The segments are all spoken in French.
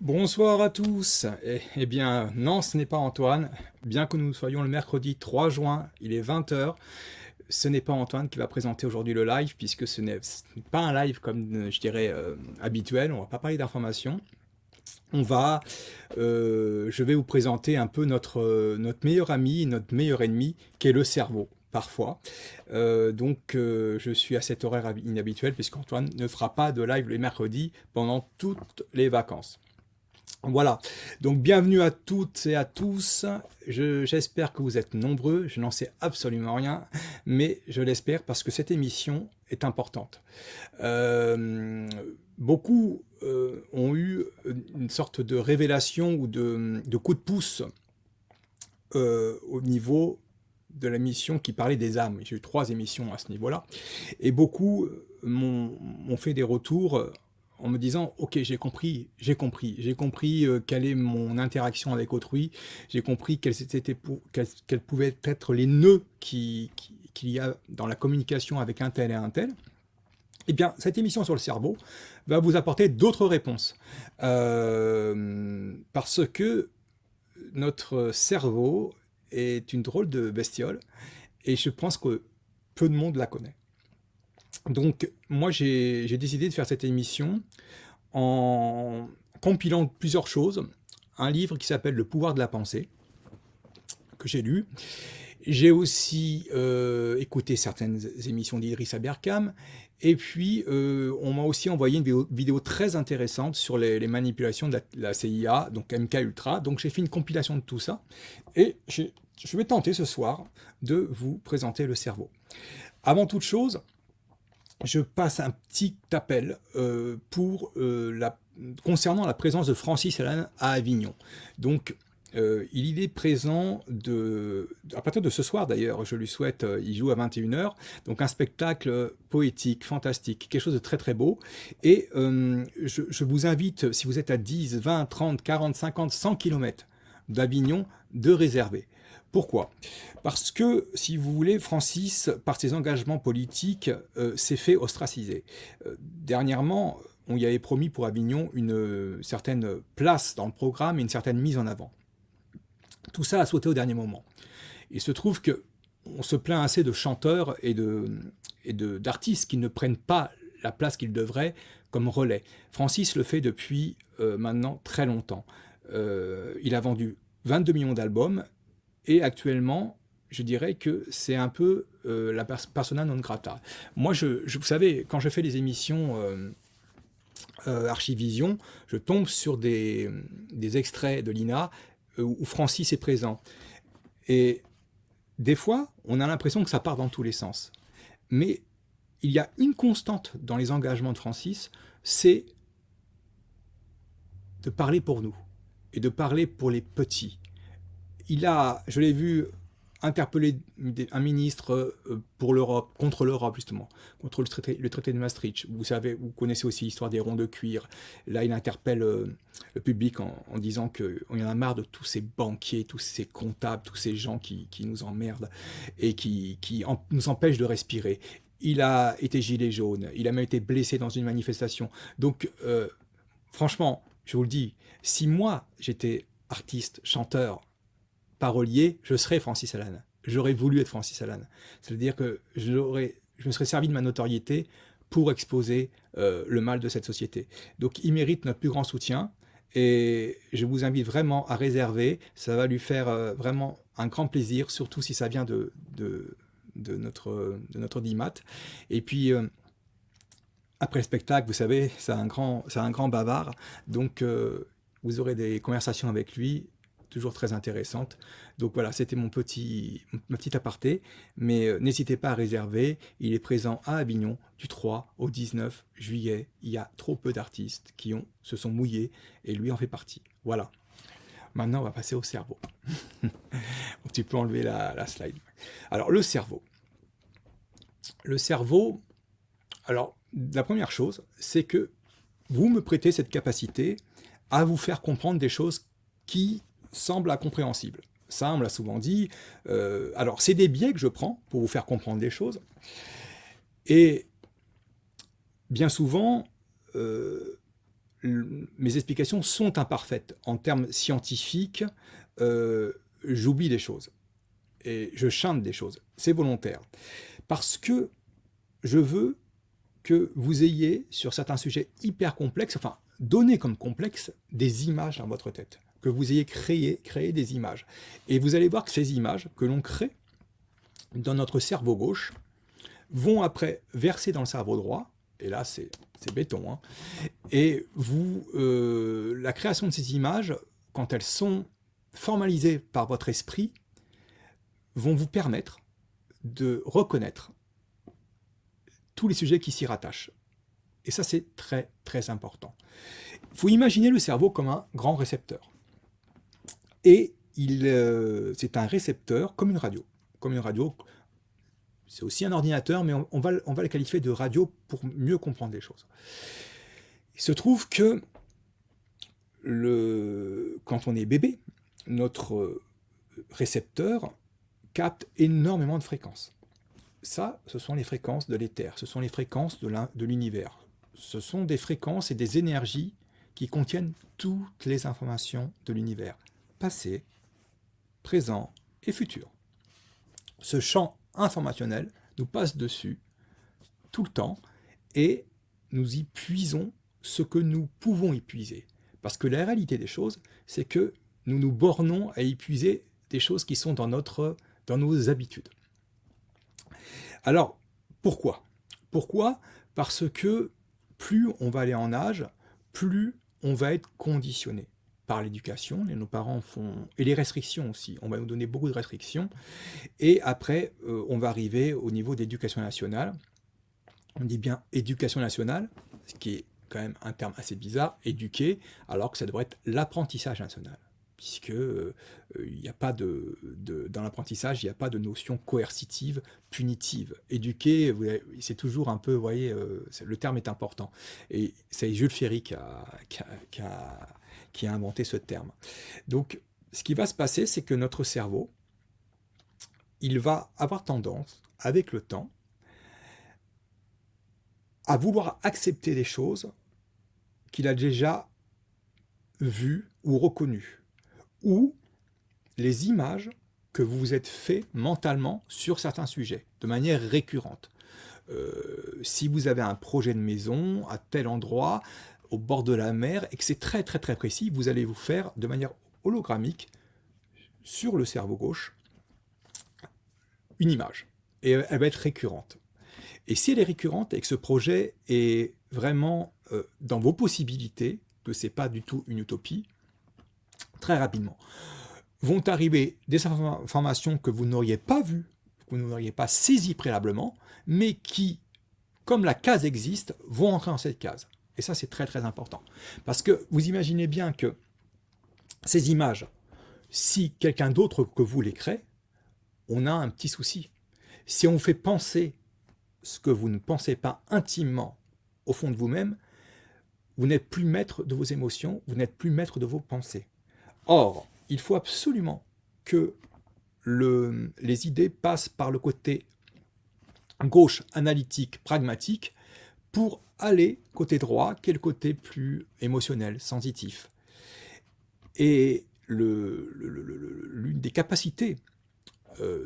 Bonsoir à tous. Eh bien, non, ce n'est pas Antoine. Bien que nous soyons le mercredi 3 juin, il est 20 heures. Ce n'est pas Antoine qui va présenter aujourd'hui le live, puisque ce n'est pas un live comme, je dirais, habituel. On va pas parler d'informations. Je vais vous présenter un peu notre meilleur ami, notre meilleur ennemi, qui est le cerveau, parfois. Je suis à cet horaire inhabituel, puisqu'Antoine ne fera pas de live les mercredis pendant toutes les vacances. Voilà, donc bienvenue à toutes et à tous. J'espère que vous êtes nombreux, je n'en sais absolument rien, mais je l'espère parce que cette émission est importante. Euh, Beaucoup ont eu une sorte de révélation ou de coup de pouce au niveau de la mission qui parlait des âmes. J'ai eu 3 émissions à ce niveau-là, et beaucoup m'ont fait des retours en me disant ok, j'ai compris quelle est mon interaction avec autrui, j'ai compris quels pouvaient être les nœuds qu'il y a dans la communication avec un tel et un tel. Eh bien, cette émission sur le cerveau va vous apporter d'autres réponses. Parce que notre cerveau est une drôle de bestiole et je pense que peu de monde la connaît. Donc, moi, j'ai décidé de faire cette émission en compilant plusieurs choses. Un livre qui s'appelle Le pouvoir de la pensée, que j'ai lu. J'ai aussi écouté certaines émissions d'Idriss Aberkam. Et puis, on m'a aussi envoyé une vidéo très intéressante sur les manipulations de la CIA, donc MK Ultra. Donc, j'ai fait une compilation de tout ça. Et je vais tenter ce soir de vous présenter le cerveau. Avant toute chose, je passe un petit appel concernant la présence de Francis Allan à Avignon. Donc, il est présent à partir de ce soir d'ailleurs, je lui souhaite, il joue à 21 h, donc un spectacle poétique, fantastique, quelque chose de très très beau. Et je vous invite, si vous êtes à 10, 20, 30, 40, 50, 100 km d'Avignon, de réserver. Pourquoi? Parce que, si vous voulez, Francis, par ses engagements politiques, s'est fait ostraciser. Dernièrement, on y avait promis pour Avignon une certaine place dans le programme et une certaine mise en avant. Tout ça a sauté au dernier moment. Il se trouve que on se plaint assez de chanteurs et d'artistes qui ne prennent pas la place qu'ils devraient comme relais. Francis le fait depuis maintenant très longtemps. Il a vendu 22 millions d'albums et actuellement, je dirais que c'est un peu la persona non grata. Moi, vous savez, quand je fais les émissions Archivision, je tombe sur des extraits de l'INA où Francis est présent. Et des fois, on a l'impression que ça part dans tous les sens. Mais il y a une constante dans les engagements de Francis, c'est de parler pour nous et de parler pour les petits. Je l'ai vu interpeller un ministre pour l'Europe, contre l'Europe justement, contre le traité de Maastricht. Vous savez, vous connaissez aussi l'histoire des ronds de cuir. Là, il interpelle le public en disant qu'on y en a marre de tous ces banquiers, tous ces comptables, tous ces gens qui nous emmerdent et nous empêchent de respirer. Il a été gilet jaune, il a même été blessé dans une manifestation. Donc, franchement, je vous le dis, si moi j'étais artiste, chanteur, parolier, je serais Francis Allan. J'aurais voulu être Francis Allan. C'est-à-dire que je me serais servi de ma notoriété pour exposer le mal de cette société. Donc il mérite notre plus grand soutien et je vous invite vraiment à réserver. Ça va lui faire vraiment un grand plaisir, surtout si ça vient de notre DIMAT. Et puis après le spectacle, vous savez, c'est un grand bavard. Donc vous aurez des conversations avec lui toujours très intéressante. Donc voilà, c'était ma petite aparté, mais n'hésitez pas à réserver. Il est présent à Avignon du 3 au 19 juillet. Il y a trop peu d'artistes se sont mouillés et lui en fait partie. Voilà. Maintenant, on va passer au cerveau. Donc, tu peux enlever la slide. Alors, le cerveau. Le cerveau, alors, la première chose, c'est que vous me prêtez cette capacité à vous faire comprendre des choses qui semble incompréhensible. Ça, on me l'a souvent dit. Alors, c'est des biais que je prends pour vous faire comprendre des choses. Et bien souvent, mes explications sont imparfaites. En termes scientifiques, j'oublie des choses. Et je chante des choses. C'est volontaire. Parce que je veux que vous ayez, sur certains sujets hyper complexes, enfin, donné comme complexe, des images dans votre tête. Que vous ayez créé des images. Et vous allez voir que ces images que l'on crée dans notre cerveau gauche vont après verser dans le cerveau droit, et là c'est béton, hein. Et la création de ces images, quand elles sont formalisées par votre esprit, vont vous permettre de reconnaître tous les sujets qui s'y rattachent. Et ça, c'est très, très important. Il faut imaginer le cerveau comme un grand récepteur. Et c'est un récepteur comme une radio. Comme une radio, c'est aussi un ordinateur, mais on va le qualifier de radio pour mieux comprendre les choses. Il se trouve que quand on est bébé, notre récepteur capte énormément de fréquences. Ça, ce sont les fréquences de l'éther, ce sont les fréquences de l'univers. Ce sont des fréquences et des énergies qui contiennent toutes les informations de l'univers, passé, présent et futur. Ce champ informationnel nous passe dessus tout le temps et nous y puisons ce que nous pouvons y puiser. Parce que la réalité des choses, c'est que nous nous bornons à y puiser des choses qui sont dans nos habitudes. Alors, pourquoi ? Pourquoi ? Parce que plus on va aller en âge, plus on va être conditionné par l'éducation, et nos parents font... et les restrictions aussi, on va nous donner beaucoup de restrictions, et après, on va arriver au niveau d'éducation nationale. On dit bien éducation nationale, ce qui est quand même un terme assez bizarre, éduquer, alors que ça devrait être l'apprentissage national. Puisque il n'y a pas dans l'apprentissage, il n'y a pas de notion coercitive, punitive. Éduquer, c'est toujours un peu, vous voyez, le terme est important. Et c'est Jules Ferry qui a inventé ce terme. Donc, ce qui va se passer, c'est que notre cerveau, il va avoir tendance, avec le temps, à vouloir accepter des choses qu'il a déjà vues ou reconnues, ou les images que vous vous êtes fait mentalement sur certains sujets, de manière récurrente. Si vous avez un projet de maison à tel endroit, au bord de la mer, et que c'est très très très précis, vous allez vous faire de manière hologrammique, sur le cerveau gauche, une image. Et elle va être récurrente. Et si elle est récurrente et que ce projet est vraiment dans vos possibilités, que ce n'est pas du tout une utopie, très rapidement, vont arriver des informations que vous n'auriez pas vues, que vous n'auriez pas saisies préalablement, mais qui, comme la case existe, vont entrer dans cette case. Et ça, c'est très très important. Parce que vous imaginez bien que ces images, si quelqu'un d'autre que vous les crée, on a un petit souci. Si on fait penser ce que vous ne pensez pas intimement au fond de vous-même, vous n'êtes plus maître de vos émotions, vous n'êtes plus maître de vos pensées. Or, il faut absolument que les idées passent par le côté gauche, analytique, pragmatique, pour aller côté droit, qui est le côté plus émotionnel, sensitif. Et l'une des capacités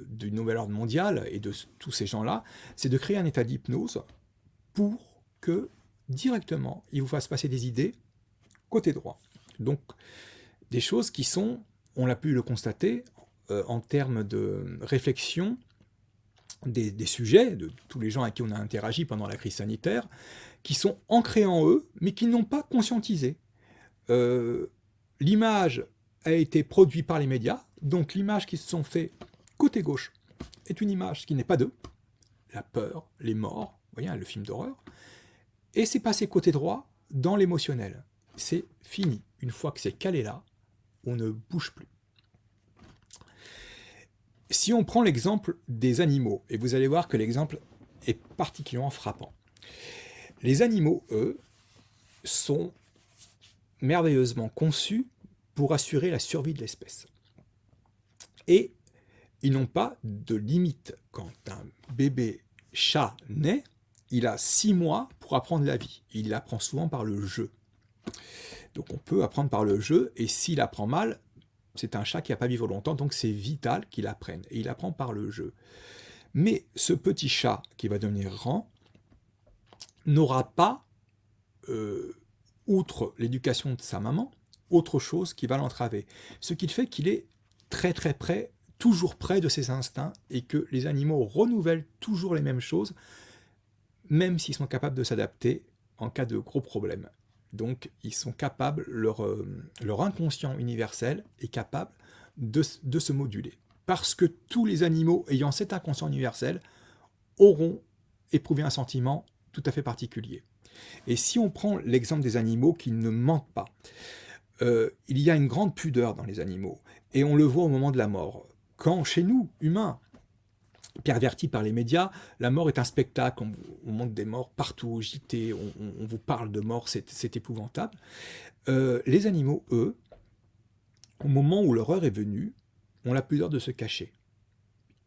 du nouvel ordre mondial et de tous ces gens-là, c'est de créer un état d'hypnose pour que directement, il vous fasse passer des idées côté droit. Donc, des choses qui sont, on l'a pu le constater, en termes de réflexion des sujets, de tous les gens avec qui on a interagi pendant la crise sanitaire, qui sont ancrés en eux, mais qui n'ont pas conscientisé. L'image a été produite par les médias, donc l'image qui se sont fait côté gauche est une image qui n'est pas d'eux, la peur, les morts, vous voyez, le film d'horreur, et c'est passé côté droit dans l'émotionnel. C'est fini. Une fois que c'est calé là, on ne bouge plus. Si on prend l'exemple des animaux, et vous allez voir que l'exemple est particulièrement frappant. Les animaux, eux, sont merveilleusement conçus pour assurer la survie de l'espèce. Et ils n'ont pas de limite. Quand un bébé chat naît, il a 6 mois pour apprendre la vie. Il l'apprend souvent par le jeu. Donc on peut apprendre par le jeu, et s'il apprend mal, c'est un chat qui n'a pas vivre longtemps, donc c'est vital qu'il apprenne, et il apprend par le jeu. Mais ce petit chat qui va devenir grand n'aura pas, outre l'éducation de sa maman, autre chose qui va l'entraver. Ce qui fait qu'il est très très près, toujours près de ses instincts, et que les animaux renouvellent toujours les mêmes choses, même s'ils sont capables de s'adapter en cas de gros problèmes. Donc ils sont capables, leur inconscient universel est capable de se moduler. Parce que tous les animaux ayant cet inconscient universel auront éprouvé un sentiment tout à fait particulier. Et si on prend l'exemple des animaux qui ne mentent pas, il y a une grande pudeur dans les animaux, et on le voit au moment de la mort. Quand chez nous, humains, pervertis par les médias, la mort est un spectacle, on montre des morts partout au JT, on vous parle de mort, c'est épouvantable. Les animaux, eux, au moment où leur heure est venue, ont la pudeur de se cacher.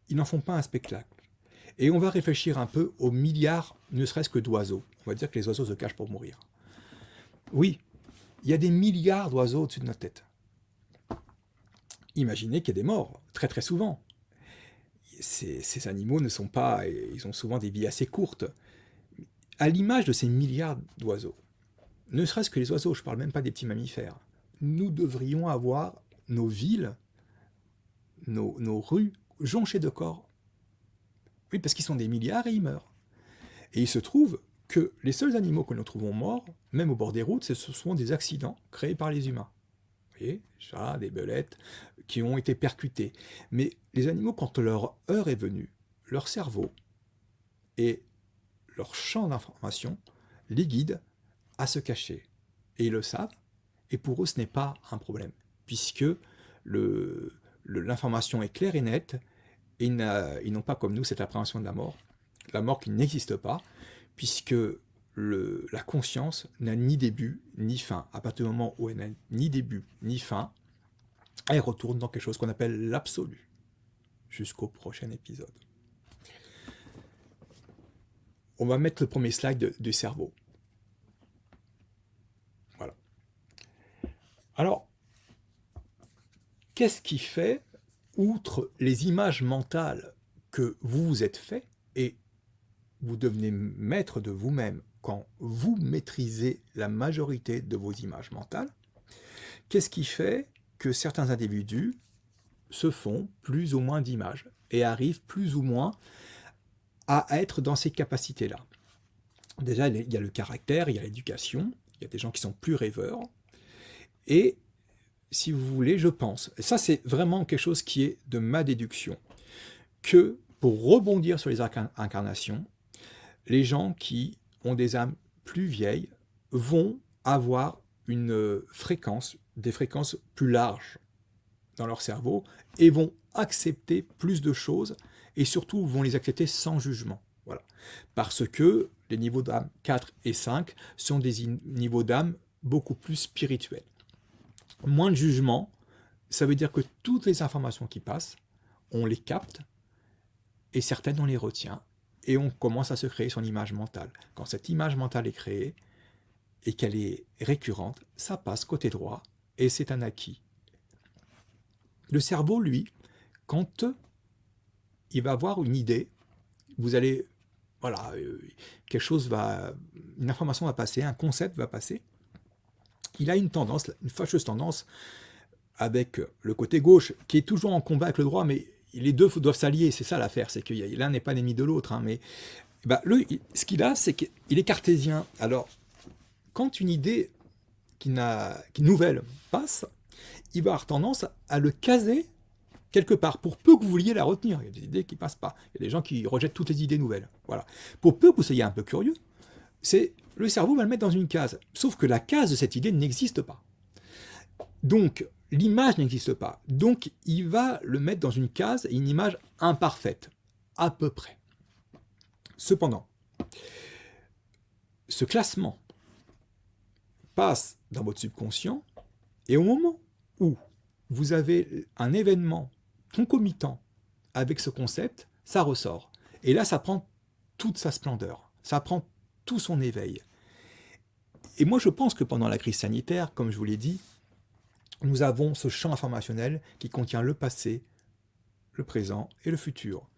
Ils n'en font pas un spectacle. Et on va réfléchir un peu aux milliards, ne serait-ce que d'oiseaux. On va dire que les oiseaux se cachent pour mourir. Oui, il y a des milliards d'oiseaux au-dessus de notre tête. Imaginez qu'il y a des morts, très très souvent. Ces animaux ne sont pas, ils ont souvent des vies assez courtes. À l'image de ces milliards d'oiseaux, ne serait-ce que les oiseaux, je ne parle même pas des petits mammifères, nous devrions avoir nos villes, nos rues jonchées de corps. Oui, parce qu'ils sont des milliards et ils meurent. Et il se trouve que les seuls animaux que nous trouvons morts, même au bord des routes, ce sont des accidents créés par les humains. Vous voyez, chats, des belettes, qui ont été percutés. Mais les animaux, quand leur heure est venue, leur cerveau et leur champ d'information les guident à se cacher. Et ils le savent, et pour eux, ce n'est pas un problème, puisque l'information est claire et nette, et ils n'ont pas comme nous cette appréhension de la mort qui n'existe pas, puisque la conscience n'a ni début ni fin. À partir du moment où elle n'a ni début ni fin, elle retourne dans quelque chose qu'on appelle l'absolu. Jusqu'au prochain épisode. On va mettre le premier slide du cerveau. Voilà. Alors, qu'est-ce qui fait, outre les images mentales que vous vous êtes fait, et vous devenez maître de vous-même quand vous maîtrisez la majorité de vos images mentales, qu'est-ce qui fait que certains individus se font plus ou moins d'images et arrivent plus ou moins à être dans ces capacités-là? Déjà, il y a le caractère, il y a l'éducation, il y a des gens qui sont plus rêveurs, et si vous voulez, je pense, et ça c'est vraiment quelque chose qui est de ma déduction, que pour rebondir sur les incarnations, les gens qui ont des âmes plus vieilles vont avoir des fréquences plus larges dans leur cerveau, et vont accepter plus de choses, et surtout vont les accepter sans jugement. Voilà. Parce que les niveaux d'âme 4 et 5 sont des niveaux d'âme beaucoup plus spirituels. Moins de jugement, ça veut dire que toutes les informations qui passent, on les capte, et certaines on les retient, et on commence à se créer son image mentale. Quand cette image mentale est créée, et qu'elle est récurrente, ça passe côté droit, et c'est un acquis. Le cerveau, lui, quand il va avoir une idée, vous allez, voilà, une information va passer, un concept va passer, il a une fâcheuse tendance, avec le côté gauche, qui est toujours en combat avec le droit, mais les deux doivent s'allier, c'est ça l'affaire, c'est que l'un n'est pas l'ennemi de l'autre, hein, mais ce qu'il a, c'est qu'il est cartésien. Alors, quand une idée nouvelle passe, il va avoir tendance à le caser quelque part, pour peu que vous vouliez la retenir. Il y a des idées qui ne passent pas. Il y a des gens qui rejettent toutes les idées nouvelles. Voilà. Pour peu que vous soyez un peu curieux, le cerveau va le mettre dans une case. Sauf que la case de cette idée n'existe pas. Donc, l'image n'existe pas. Donc, il va le mettre dans une case, une image imparfaite, à peu près. Cependant, ce classement passe dans votre subconscient, et au moment où vous avez un événement concomitant avec ce concept, ça ressort. Et là, ça prend toute sa splendeur, ça prend tout son éveil. Et moi, je pense que pendant la crise sanitaire, comme je vous l'ai dit, nous avons ce champ informationnel qui contient le passé, le présent et le futur.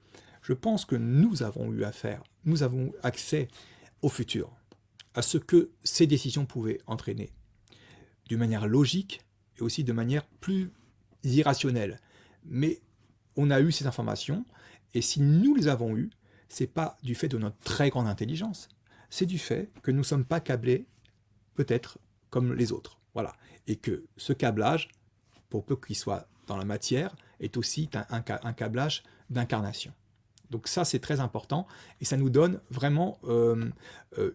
Je pense que nous avons accès au futur, à ce que ces décisions pouvaient entraîner, d'une manière logique et aussi de manière plus irrationnelle. Mais on a eu ces informations, et si nous les avons eues, c'est pas du fait de notre très grande intelligence, c'est du fait que nous ne sommes pas câblés, peut-être, comme les autres. Voilà. Et que ce câblage, pour peu qu'il soit dans la matière, est aussi un câblage d'incarnation. Donc ça, c'est très important, et ça nous donne vraiment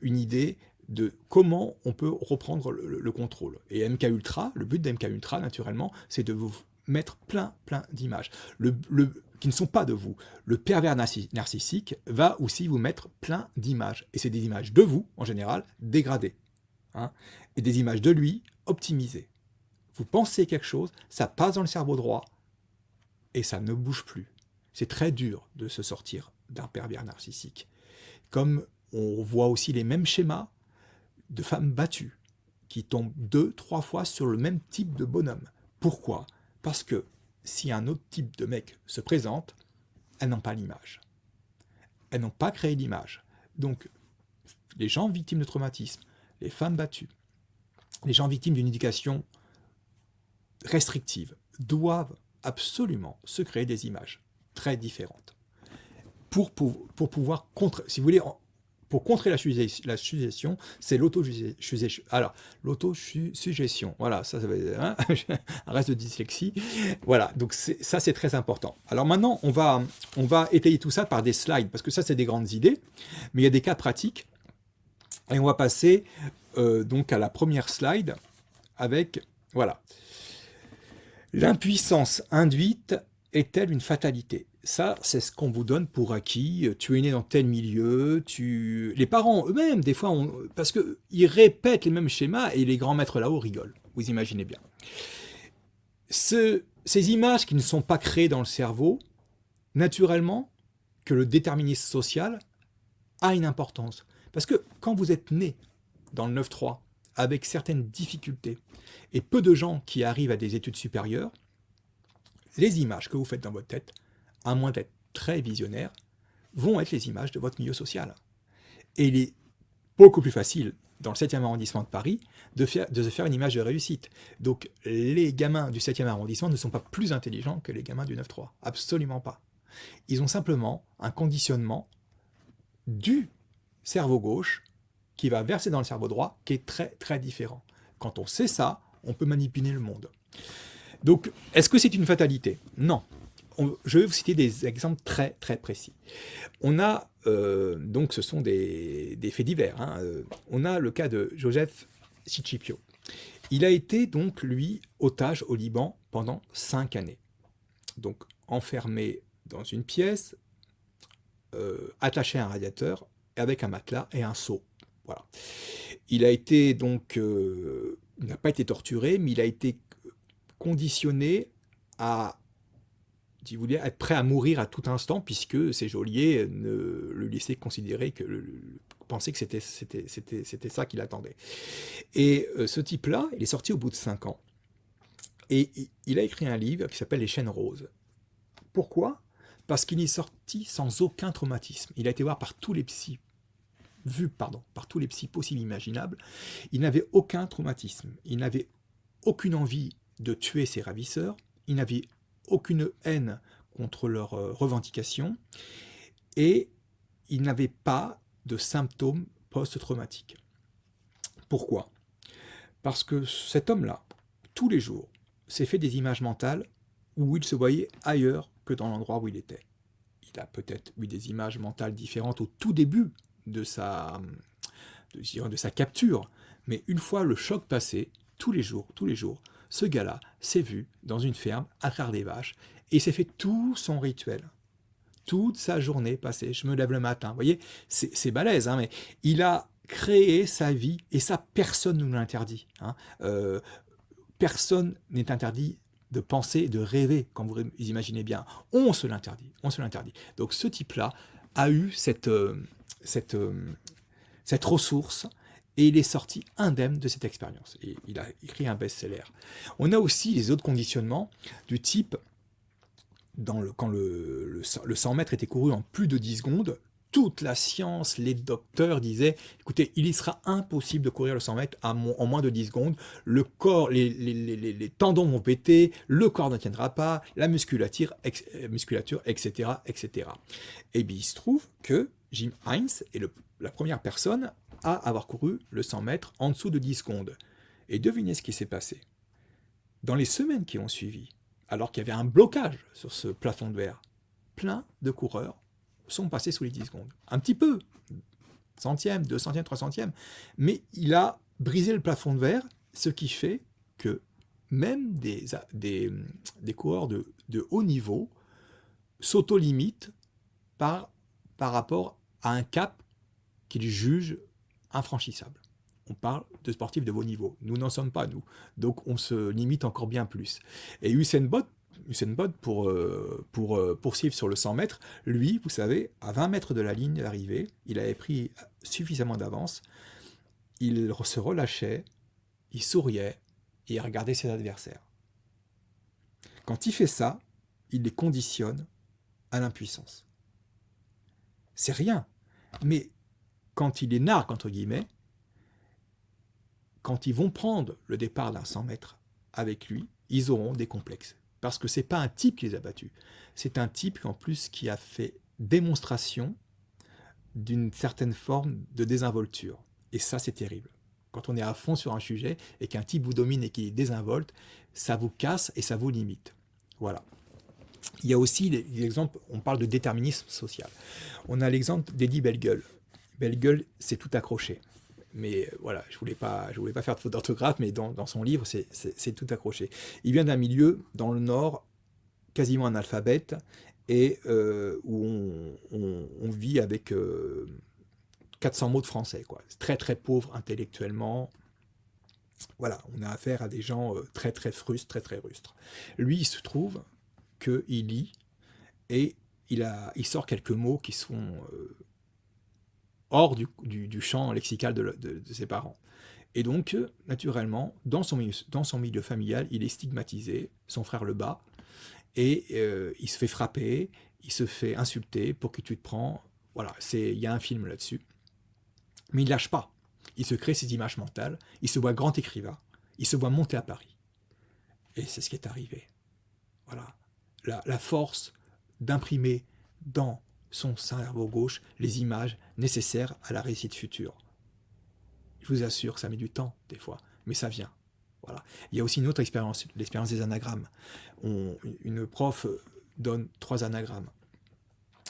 une idée de comment on peut reprendre le contrôle. Et MK Ultra, le but d'MK Ultra, naturellement, c'est de vous mettre plein d'images qui ne sont pas de vous. Le pervers narcissique va aussi vous mettre plein d'images. Et c'est des images de vous, en général, dégradées. Hein, et des images de lui, optimisées. Vous pensez quelque chose, ça passe dans le cerveau droit, et ça ne bouge plus. C'est très dur de se sortir d'un pervers narcissique. Comme on voit aussi les mêmes schémas de femmes battues, qui tombent 2-3 fois sur le même type de bonhomme. Pourquoi? Parce que si un autre type de mec se présente, elles n'ont pas l'image. Elles n'ont pas créé l'image. Donc, les gens victimes de traumatisme, les femmes battues, les gens victimes d'une éducation restrictive, doivent absolument se créer des images très différentes. Pour pouvoir si vous voulez, pour contrer la suggestion, c'est l'autosuggestion. Alors, l'autosuggestion, voilà, ça va être un reste de dyslexie. Voilà, donc ça c'est très important. Alors maintenant, on va étayer tout ça par des slides, parce que ça c'est des grandes idées, mais il y a des cas pratiques. Et on va passer donc à la première slide avec, voilà. L'impuissance induite est-elle une fatalité? Ça, c'est ce qu'on vous donne pour acquis. Tu es né dans tel milieu, les parents eux-mêmes, des fois, parce qu'ils répètent les mêmes schémas et les grands maîtres là-haut rigolent. Vous imaginez bien. Ces images qui ne sont pas créées dans le cerveau, naturellement, que le déterminisme social a une importance. Parce que quand vous êtes né dans le 9-3, avec certaines difficultés, et peu de gens qui arrivent à des études supérieures, les images que vous faites dans votre tête, à moins d'être très visionnaire, vont être les images de votre milieu social. Et il est beaucoup plus facile, dans le 7e arrondissement de Paris, de se faire une image de réussite. Donc les gamins du 7e arrondissement ne sont pas plus intelligents que les gamins du 9-3. Absolument pas. Ils ont simplement un conditionnement du cerveau gauche qui va verser dans le cerveau droit, qui est très différent. Quand on sait ça, on peut manipuler le monde. Donc, est-ce que c'est une fatalité? Non. Je vais vous citer des exemples très précis. On a, donc ce sont des faits divers, hein. On a le cas de Joseph Cicipio. Il a été donc, lui, otage au Liban pendant 5 années. Donc, enfermé dans une pièce, attaché à un radiateur, avec un matelas et un seau. Voilà. Il a été donc, il n'a pas été torturé, mais il a été conditionné à, si vous voulez, être prêt à mourir à tout instant, puisque ses geôliers ne le laissaient considérer pensaient que c'était ça qu'il attendait. Et ce type-là, il est sorti au bout de 5 ans. Et il a écrit un livre qui s'appelle Les chaînes roses. Pourquoi? Parce qu'il est sorti sans aucun traumatisme. Il a été voir par tous les psys, par tous les psys possibles imaginables. Il n'avait aucun traumatisme. Il n'avait aucune envie de tuer ses ravisseurs. Il n'avait aucune haine contre leurs revendications. Et il n'avait pas de symptômes post-traumatiques. Pourquoi? Parce que cet homme-là, tous les jours, s'est fait des images mentales où il se voyait ailleurs que dans l'endroit où il était. Il a peut-être eu des images mentales différentes au tout début de sa capture, mais une fois le choc passé, tous les jours, ce gars-là s'est vu dans une ferme à traire des vaches et s'est fait tout son rituel. Toute sa journée passée, je me lève le matin, vous voyez, c'est balèze, hein, mais il a créé sa vie et ça, personne ne nous l'interdit. Hein. Personne n'est interdit de penser, de rêver, quand vous imaginez bien. On se l'interdit. Donc ce type-là a eu cette ressource Et il est sorti indemne de cette expérience. Et il a écrit un best-seller. On a aussi les autres conditionnements du type, quand le 100 mètres était couru en plus de 10 secondes, toute la science, les docteurs disaient, écoutez, il y sera impossible de courir le 100 mètres en moins de 10 secondes, le corps, les tendons vont péter, le corps ne tiendra pas, la musculature, etc., etc. Et bien il se trouve que Jim Hines est la première personne à avoir couru le 100 mètres en dessous de 10 secondes. Et devinez ce qui s'est passé. Dans les semaines qui ont suivi, alors qu'il y avait un blocage sur ce plafond de verre, plein de coureurs sont passés sous les 10 secondes. Un petit peu, centième, 200e, 300e, mais il a brisé le plafond de verre, ce qui fait que même des coureurs de haut niveau s'auto-limitent par rapport à un cap qu'ils jugent infranchissable. On parle de sportifs de haut niveau. Nous n'en sommes pas, nous. Donc on se limite encore bien plus. Et Usain Bolt, pour poursuivre sur le 100 mètres, lui, vous savez, à 20 mètres de la ligne d'arrivée, il avait pris suffisamment d'avance, il se relâchait, il souriait et il regardait ses adversaires. Quand il fait ça, il les conditionne à l'impuissance. C'est rien, mais quand il les nargue, entre guillemets, quand ils vont prendre le départ d'un 100 mètres avec lui, ils auront des complexes. Parce que ce n'est pas un type qui les a battus, c'est un type en plus qui a fait démonstration d'une certaine forme de désinvolture. Et ça, c'est terrible. Quand on est à fond sur un sujet et qu'un type vous domine et qu'il est désinvolte, ça vous casse et ça vous limite. Voilà. Il y a aussi l'exemple, on parle de déterminisme social. On a l'exemple d'Eddie Bellegueule. Bellegueule, c'est tout accroché. Mais voilà, je voulais pas faire de faute d'orthographe, mais dans son livre, c'est tout accroché. Il vient d'un milieu, dans le Nord, quasiment analphabète, et où on vit avec 400 mots de français, quoi. Très très pauvre intellectuellement. Voilà, on a affaire à des gens très très frustres, très très rustres. Lui, il se trouve qu'il lit, et il sort quelques mots qui sont hors du champ lexical de ses parents. Et donc, naturellement, dans son milieu familial, il est stigmatisé, son frère le bat, et il se fait frapper, il se fait insulter, pour qui tu te prends. Voilà, il y a un film là-dessus. Mais il lâche pas. Il se crée ses images mentales, il se voit grand écrivain, il se voit monter à Paris. Et c'est ce qui est arrivé. Voilà. La force d'imprimer dans son cerveau gauche les images nécessaires à la réussite future. Je vous assure, ça met du temps, des fois, mais ça vient. Voilà. Il y a aussi une autre expérience, l'expérience des anagrammes. Une prof donne 3 anagrammes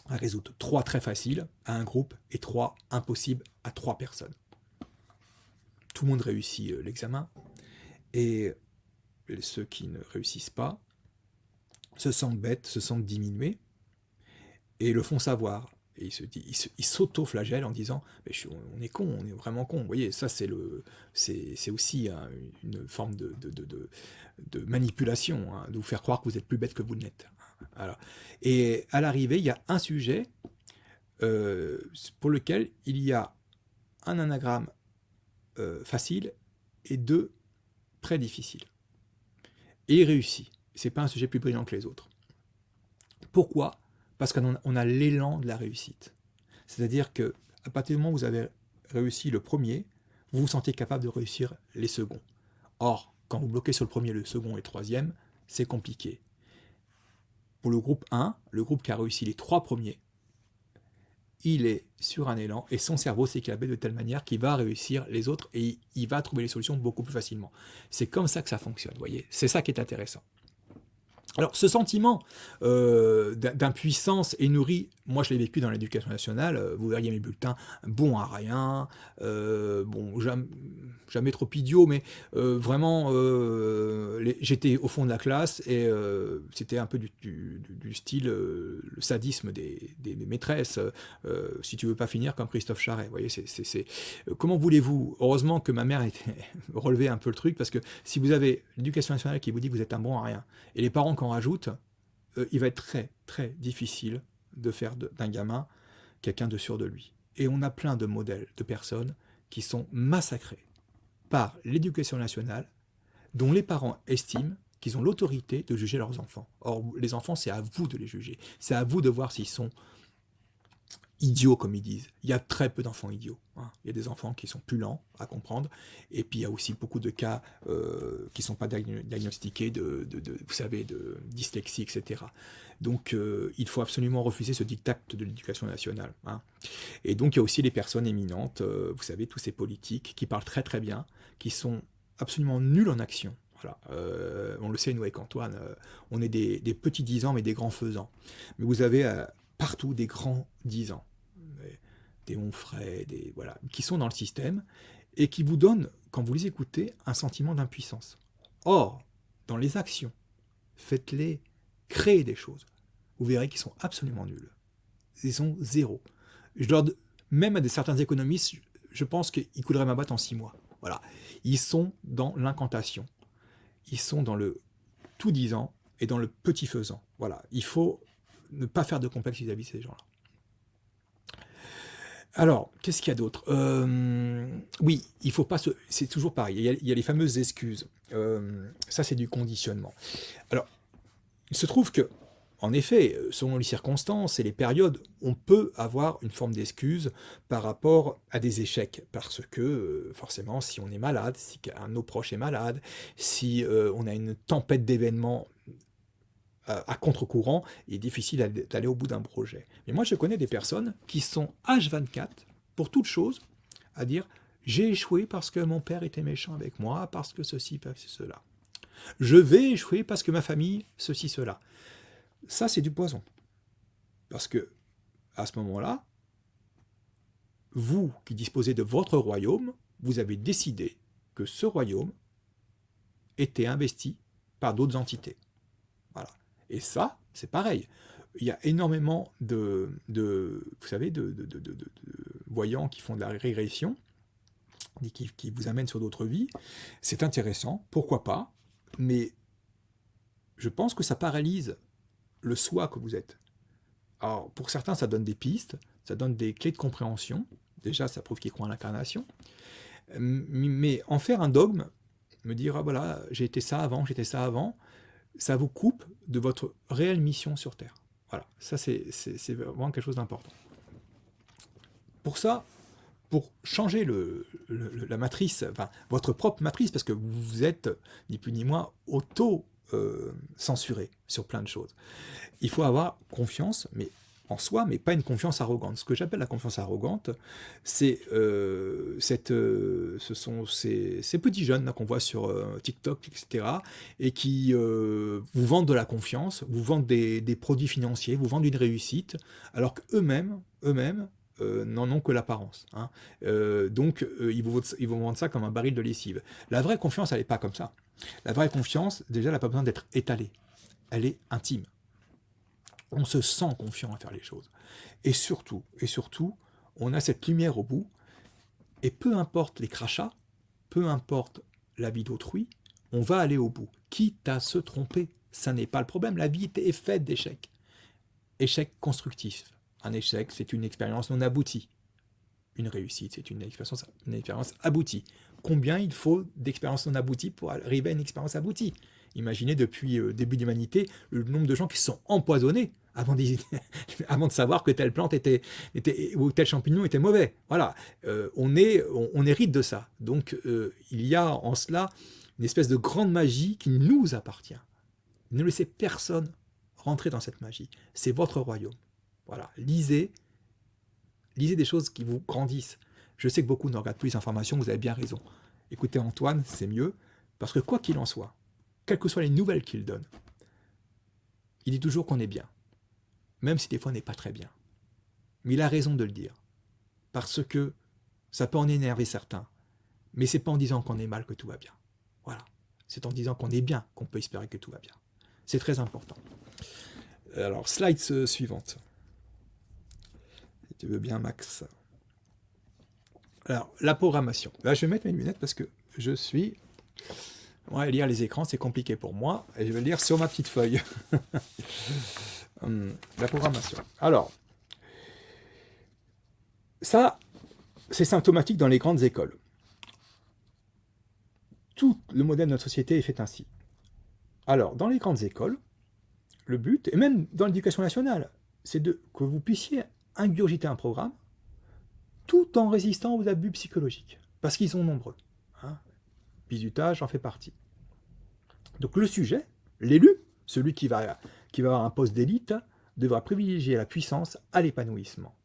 à résoudre. 3 très faciles à un groupe et 3 impossibles à 3 personnes. Tout le monde réussit l'examen, et ceux qui ne réussissent pas se sentent bêtes, se sentent diminués, et le font savoir. Et il s'auto-flagelle en disant on est con, on est vraiment con. Vous voyez, ça c'est aussi une forme de manipulation, hein, de vous faire croire que vous êtes plus bête que vous ne l'êtes. Voilà. Et à l'arrivée, il y a un sujet pour lequel il y a un anagramme facile et 2 très difficiles. Et il réussit. C'est pas un sujet plus brillant que les autres. Pourquoi ? Parce qu'on a l'élan de la réussite. C'est-à-dire qu'à partir du moment où vous avez réussi le premier, vous vous sentez capable de réussir les seconds. Or, quand vous bloquez sur le premier, le second et le troisième, c'est compliqué. Pour le groupe 1, le groupe qui a réussi les 3 premiers, il est sur un élan et son cerveau s'est câblé de telle manière qu'il va réussir les autres et il va trouver les solutions beaucoup plus facilement. C'est comme ça que ça fonctionne, vous voyez. C'est ça qui est intéressant. Alors, ce sentiment d'impuissance est nourri, moi je l'ai vécu dans l'éducation nationale, vous verriez mes bulletins, bon à rien, jamais trop idiot, mais vraiment, j'étais au fond de la classe et c'était un peu du style le sadisme des maîtresses, si tu veux pas finir comme Christophe Charret, vous voyez, comment voulez-vous, heureusement que ma mère était relevait un peu le truc, parce que si vous avez l'éducation nationale qui vous dit que vous êtes un bon à rien, et les parents qu'on rajoute, il va être très très difficile de faire d'un gamin quelqu'un de sûr de lui. Et on a plein de modèles de personnes qui sont massacrés par l'éducation nationale, dont les parents estiment qu'ils ont l'autorité de juger leurs enfants. Or, les enfants, c'est à vous de les juger. C'est à vous de voir s'ils sont idiots, comme ils disent. Il y a très peu d'enfants idiots. Il y a des enfants qui sont plus lents à comprendre, et puis il y a aussi beaucoup de cas qui ne sont pas diagnostiqués vous savez, de dyslexie, etc. Donc il faut absolument refuser ce diktat de l'éducation nationale. Et donc il y a aussi les personnes éminentes, vous savez, tous ces politiques qui parlent très très bien, qui sont absolument nuls en action. Voilà. On le sait, nous avec Antoine, on est des petits 10 ans mais des grands faisans. Mais vous avez partout des grands 10 ans. Des Onfray, voilà, qui sont dans le système et qui vous donnent, quand vous les écoutez, un sentiment d'impuissance. Or, dans les actions, faites-les créer des choses. Vous verrez qu'ils sont absolument nuls. Ils sont zéro. Même à certains économistes, je pense qu'ils couleraient ma boîte en 6 mois. Voilà. Ils sont dans l'incantation. Ils sont dans le tout disant et dans le petit faisant. Voilà. Il faut ne pas faire de complexe vis-à-vis de ces gens-là. Alors, qu'est-ce qu'il y a d'autre? Oui, il faut pas se... C'est toujours pareil, il y a les fameuses excuses. Ça, c'est du conditionnement. Alors, il se trouve que, en effet, selon les circonstances et les périodes, on peut avoir une forme d'excuse par rapport à des échecs. Parce que, forcément, si on est malade, si un de nos proches est malade, si on a une tempête d'événements à contre-courant, il est difficile d'aller au bout d'un projet. Mais moi, je connais des personnes qui sont H24, pour toute chose, à dire « j'ai échoué parce que mon père était méchant avec moi, parce que ceci, parce que cela. Je vais échouer parce que ma famille, ceci, cela. » Ça, c'est du poison. Parce que, à ce moment-là, vous qui disposez de votre royaume, vous avez décidé que ce royaume était investi par d'autres entités. Voilà. Et ça, c'est pareil. Il y a énormément vous savez, de voyants qui font de la régression, qui vous amènent sur d'autres vies. C'est intéressant, pourquoi pas, mais je pense que ça paralyse le soi que vous êtes. Alors, pour certains, ça donne des pistes, ça donne des clés de compréhension. Déjà, ça prouve qu'ils croient en l'incarnation. Mais en faire un dogme, me dire, ah voilà, j'ai été ça avant, ça vous coupe de votre réelle mission sur Terre. Voilà, ça c'est vraiment quelque chose d'important. Pour ça, pour changer la matrice, enfin votre propre matrice, parce que vous êtes ni plus ni moins auto-censuré sur plein de choses, il faut avoir confiance, mais en soi, mais pas une confiance arrogante. Ce que j'appelle la confiance arrogante, ce sont ces petits jeunes qu'on voit sur TikTok, etc., et qui vous vendent de la confiance, vous vendent des produits financiers, vous vendent une réussite, alors qu'eux-mêmes n'en ont que l'apparence. Donc, ils vous vendent ça comme un baril de lessive. La vraie confiance, elle n'est pas comme ça. La vraie confiance, déjà, elle n'a pas besoin d'être étalée. Elle est intime. On se sent confiant à faire les choses. Et surtout, on a cette lumière au bout, et peu importe les crachats, peu importe la vie d'autrui, on va aller au bout. Quitte à se tromper, ça n'est pas le problème. La vie est faite d'échecs. Échec constructif. Un échec, c'est une expérience non aboutie. Une réussite, c'est une expérience aboutie. Combien il faut d'expériences non abouties pour arriver à une expérience aboutie? Imaginez depuis le début de l'humanité le nombre de gens qui se sont empoisonnés avant de savoir que telle plante ou tel champignon était mauvais. Voilà, on hérite de ça. Donc il y a en cela une espèce de grande magie qui nous appartient. Ne laissez personne rentrer dans cette magie. C'est votre royaume. Voilà, lisez des choses qui vous grandissent. Je sais que beaucoup ne regardent plus les informations, vous avez bien raison. Écoutez Antoine, c'est mieux, parce que quoi qu'il en soit, quelles que soient les nouvelles qu'il donne, il dit toujours qu'on est bien, même si des fois on n'est pas très bien. Mais il a raison de le dire, parce que ça peut en énerver certains, mais c'est pas en disant qu'on est mal que tout va bien. Voilà, c'est en disant qu'on est bien qu'on peut espérer que tout va bien. C'est très important. Alors, slide suivante. Si tu veux bien, Max. Alors, la programmation. Là, je vais mettre mes lunettes parce que je suis... Ouais, lire les écrans, c'est compliqué pour moi. Et je vais le lire sur ma petite feuille. La programmation. Alors, ça, c'est symptomatique dans les grandes écoles. Tout le modèle de notre société est fait ainsi. Alors, dans les grandes écoles, le but, et même dans l'éducation nationale, c'est que vous puissiez ingurgiter un programme tout en résistant aux abus psychologiques, parce qu'ils sont nombreux. Hein. Bizutage en fait partie. Donc le sujet, l'élu, celui qui va avoir un poste d'élite, devra privilégier la puissance à l'épanouissement.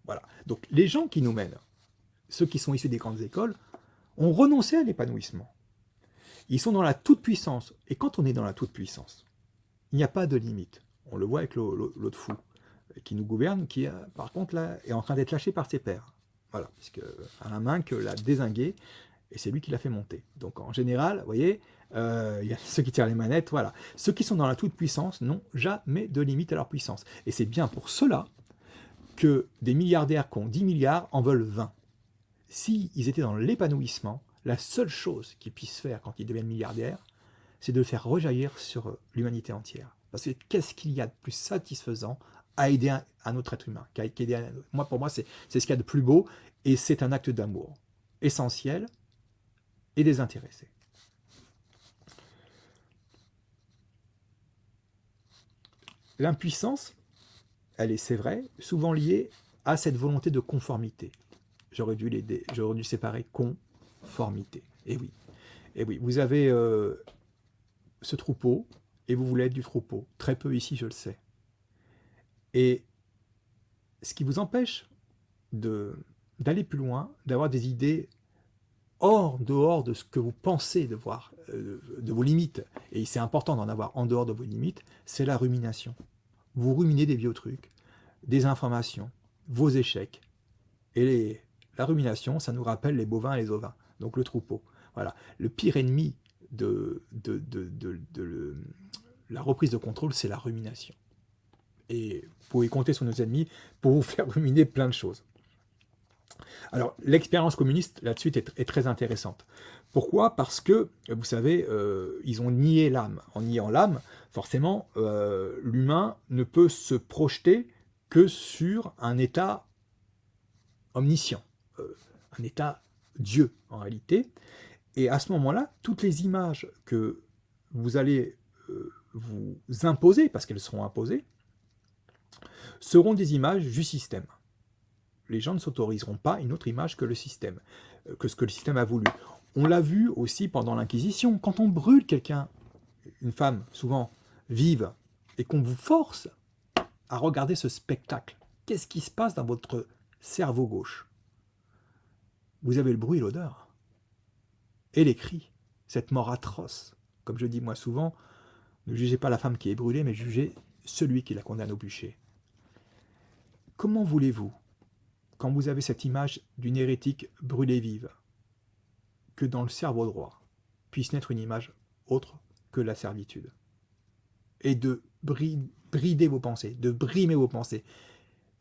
Voilà. Donc les gens qui nous mènent, ceux qui sont issus des grandes écoles, ont renoncé à l'épanouissement. Ils sont dans la toute-puissance. Et quand on est dans la toute-puissance, il n'y a pas de limite. On le voit avec l'autre fou qui nous gouverne, qui, par contre, là, est en train d'être lâché par ses pairs. Voilà, puisque Alain Minc l'a dézingué, et c'est lui qui l'a fait monter. Donc en général, vous voyez, il y a ceux qui tirent les manettes, voilà. Ceux qui sont dans la toute-puissance n'ont jamais de limite à leur puissance. Et c'est bien pour cela que des milliardaires qui ont 10 milliards en veulent 20. S'ils étaient dans l'épanouissement, la seule chose qu'ils puissent faire quand ils deviennent milliardaires, c'est de le faire rejaillir sur l'humanité entière. Parce que qu'est-ce qu'il y a de plus satisfaisant à aider un autre être humain Moi, pour moi, c'est ce qu'il y a de plus beau, et c'est un acte d'amour essentiel et désintéressé. L'impuissance, elle est, c'est vrai, souvent liée à cette volonté de conformité. J'aurais dû séparer conformité. Et oui, vous avez ce troupeau, et vous voulez être du troupeau. Très peu ici, je le sais. Et ce qui vous empêche d'aller plus loin, d'avoir des idées dehors de ce que vous pensez devoir, de vos limites, et c'est important d'en avoir en dehors de vos limites, c'est la rumination. Vous ruminez des vieux trucs, des informations, vos échecs. Et la rumination, ça nous rappelle les bovins et les ovins, donc le troupeau. Voilà. Le pire ennemi de la reprise de contrôle, c'est la rumination. Et vous pouvez compter sur nos ennemis pour vous faire ruminer plein de choses. Alors, l'expérience communiste, là-dessus, est très intéressante. Pourquoi? Parce que, vous savez, ils ont nié l'âme. En niant l'âme, forcément, l'humain ne peut se projeter que sur un état omniscient, un état Dieu, en réalité. Et à ce moment-là, toutes les images que vous allez vous imposer, parce qu'elles seront imposées, seront des images du système. Les gens ne s'autoriseront pas une autre image que le système, que ce que le système a voulu. On l'a vu aussi pendant l'Inquisition. Quand on brûle quelqu'un, une femme, souvent vive, et qu'on vous force à regarder ce spectacle, qu'est-ce qui se passe dans votre cerveau gauche? Vous avez le bruit et l'odeur. Et les cris. Cette mort atroce. Comme je dis moi souvent, ne jugez pas la femme qui est brûlée, mais jugez celui qui la condamne au bûcher. Comment voulez-vous, quand vous avez cette image d'une hérétique brûlée vive, que dans le cerveau droit puisse naître une image autre que la servitude, et de brider vos pensées, de brimer vos pensées,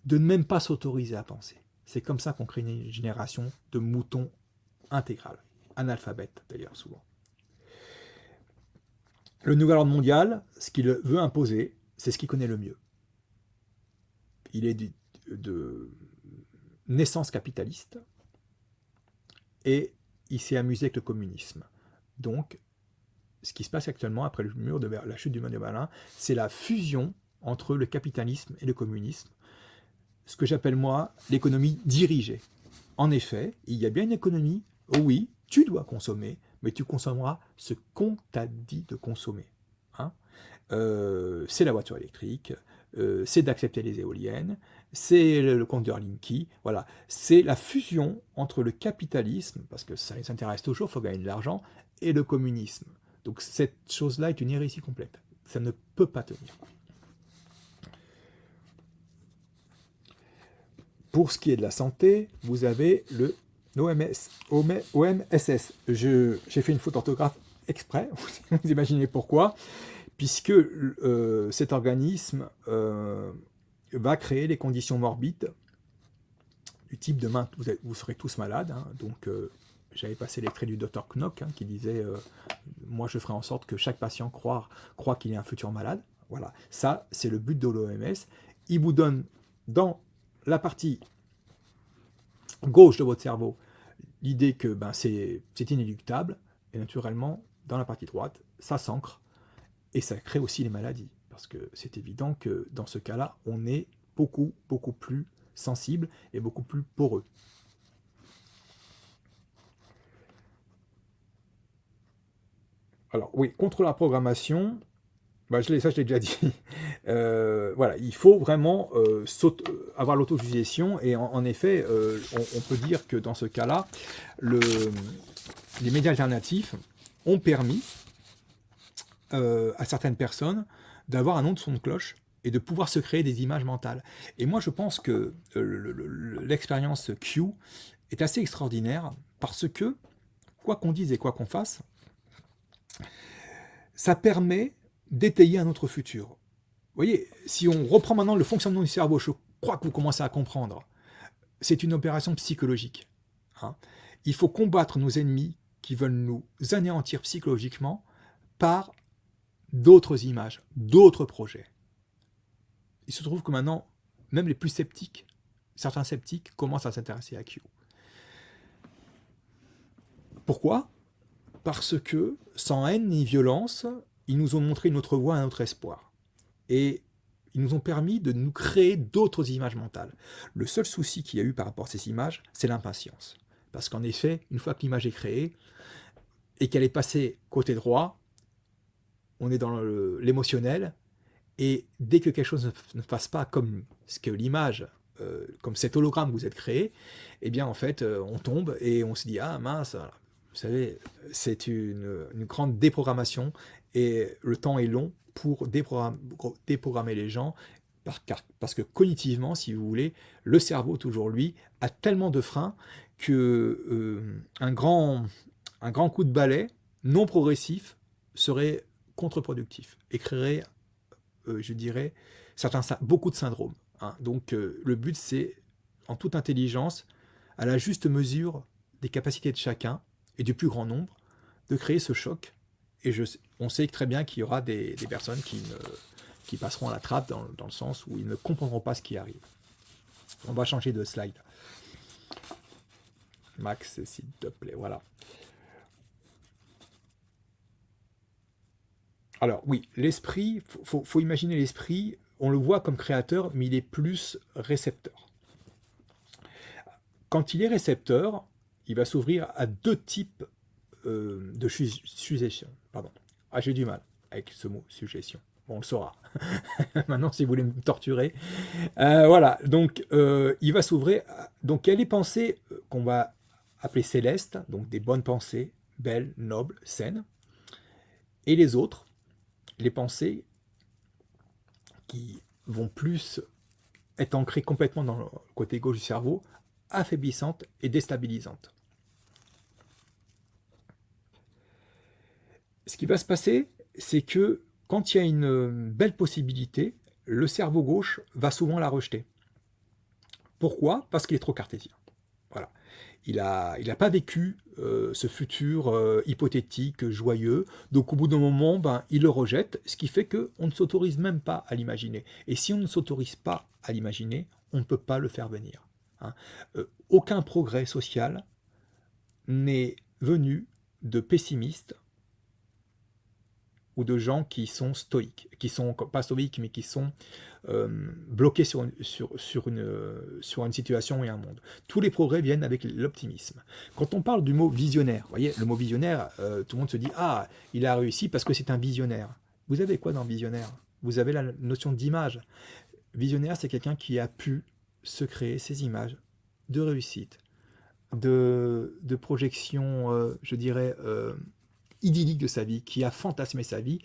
de ne même pas s'autoriser à penser. C'est comme ça qu'on crée une génération de moutons intégrales, analphabètes d'ailleurs souvent. Le nouvel ordre mondial, ce qu'il veut imposer, c'est ce qu'il connaît le mieux. Il est de naissance capitaliste, et il s'est amusé avec le communisme. Donc, ce qui se passe actuellement après la chute du mur de Berlin, c'est la fusion entre le capitalisme et le communisme, ce que j'appelle moi l'économie dirigée. En effet, il y a bien une économie, oh oui, tu dois consommer, mais tu consommeras ce qu'on t'a dit de consommer. Hein, c'est la voiture électrique, c'est d'accepter les éoliennes, c'est le compteur Linky, voilà. C'est la fusion entre le capitalisme, parce que ça les intéresse toujours, il faut gagner de l'argent, et le communisme. Donc cette chose-là est une hérésie complète. Ça ne peut pas tenir. Pour ce qui est de la santé, vous avez le OMSS. J'ai fait une faute d'orthographe exprès, vous imaginez pourquoi, puisque cet organisme va créer les conditions morbides du type demain, vous serez tous malades, hein, donc j'avais passé l'extrait du Dr Knock qui disait moi je ferai en sorte que chaque patient croit qu'il est un futur malade. Voilà, ça c'est le but de l'OMS. Il vous donne dans la partie gauche de votre cerveau l'idée que ben, c'est inéluctable, et naturellement, dans la partie droite, ça s'ancre, et ça crée aussi les maladies, parce que c'est évident que dans ce cas-là, on est beaucoup plus sensible et beaucoup plus poreux. Alors oui, contre la programmation, bah, ça je l'ai déjà dit. Voilà, il faut vraiment avoir l'autosuggestion, et en effet, on peut dire que dans ce cas-là, le, les médias alternatifs ont permis à certaines personnes d'avoir un nom de son de cloche et de pouvoir se créer des images mentales. Et moi, je pense que l'expérience Q est assez extraordinaire parce que, quoi qu'on dise et quoi qu'on fasse, ça permet d'étayer un autre futur. Vous voyez, si on reprend maintenant le fonctionnement du cerveau, je crois que vous commencez à comprendre, c'est une opération psychologique. Hein. Il faut combattre nos ennemis qui veulent nous anéantir psychologiquement par d'autres images, d'autres projets. Il se trouve que maintenant, même les plus sceptiques, certains sceptiques commencent à s'intéresser à Q. Pourquoi? Parce que, sans haine ni violence, ils nous ont montré une autre voie, un autre espoir. Et ils nous ont permis de nous créer d'autres images mentales. Le seul souci qu'il y a eu par rapport à ces images, c'est l'impatience. Parce qu'en effet, une fois que l'image est créée et qu'elle est passée côté droit, on est dans l'émotionnel, et dès que quelque chose ne passe pas comme ce que l'image, comme cet hologramme que vous êtes créé, eh bien en fait, on tombe et on se dit ah mince, voilà. Vous savez, c'est une grande déprogrammation, et le temps est long pour déprogrammer les gens, parce que cognitivement, si vous voulez, le cerveau, toujours lui, a tellement de freins que un grand coup de balai non progressif serait contre-productif et créerait, je dirais, beaucoup de syndromes. Hein. Donc le but, c'est, en toute intelligence, à la juste mesure des capacités de chacun et du plus grand nombre, de créer ce choc. Et on sait très bien qu'il y aura des personnes qui passeront à la trappe dans le sens où ils ne comprendront pas ce qui arrive. On va changer de slide. Max, s'il te plaît, voilà. Alors oui, l'esprit, faut imaginer l'esprit, on le voit comme créateur, mais il est plus récepteur. Quand il est récepteur, il va s'ouvrir à deux types de suggestions. Pardon. Ah, j'ai du mal avec ce mot, suggestion. Bon, on le saura. Maintenant, si vous voulez me torturer. Voilà, donc il va s'ouvrir. Donc il y a les pensées qu'on va appeler célestes, donc des bonnes pensées, belles, nobles, saines. Et les autres, les pensées qui vont plus être ancrées complètement dans le côté gauche du cerveau, affaiblissantes et déstabilisantes. Ce qui va se passer, c'est que quand il y a une belle possibilité, le cerveau gauche va souvent la rejeter. Pourquoi? Parce qu'il est trop cartésien. Voilà. Il a pas vécu ce futur hypothétique, joyeux. Donc au bout d'un moment, ben, il le rejette, ce qui fait qu'on ne s'autorise même pas à l'imaginer. Et si on ne s'autorise pas à l'imaginer, on ne peut pas le faire venir. Hein. Aucun progrès social n'est venu de pessimistes ou de gens qui sont stoïques, qui sont pas stoïques, mais qui sont bloqués sur une situation et un monde. Tous les progrès viennent avec l'optimisme. Quand on parle du mot visionnaire, vous voyez, le mot visionnaire, tout le monde se dit « Ah, il a réussi parce que c'est un visionnaire ». Vous avez quoi dans visionnaire? Vous avez la notion d'image. Visionnaire, c'est quelqu'un qui a pu se créer ses images de réussite, de projection, je dirais, idyllique de sa vie, qui a fantasmé sa vie,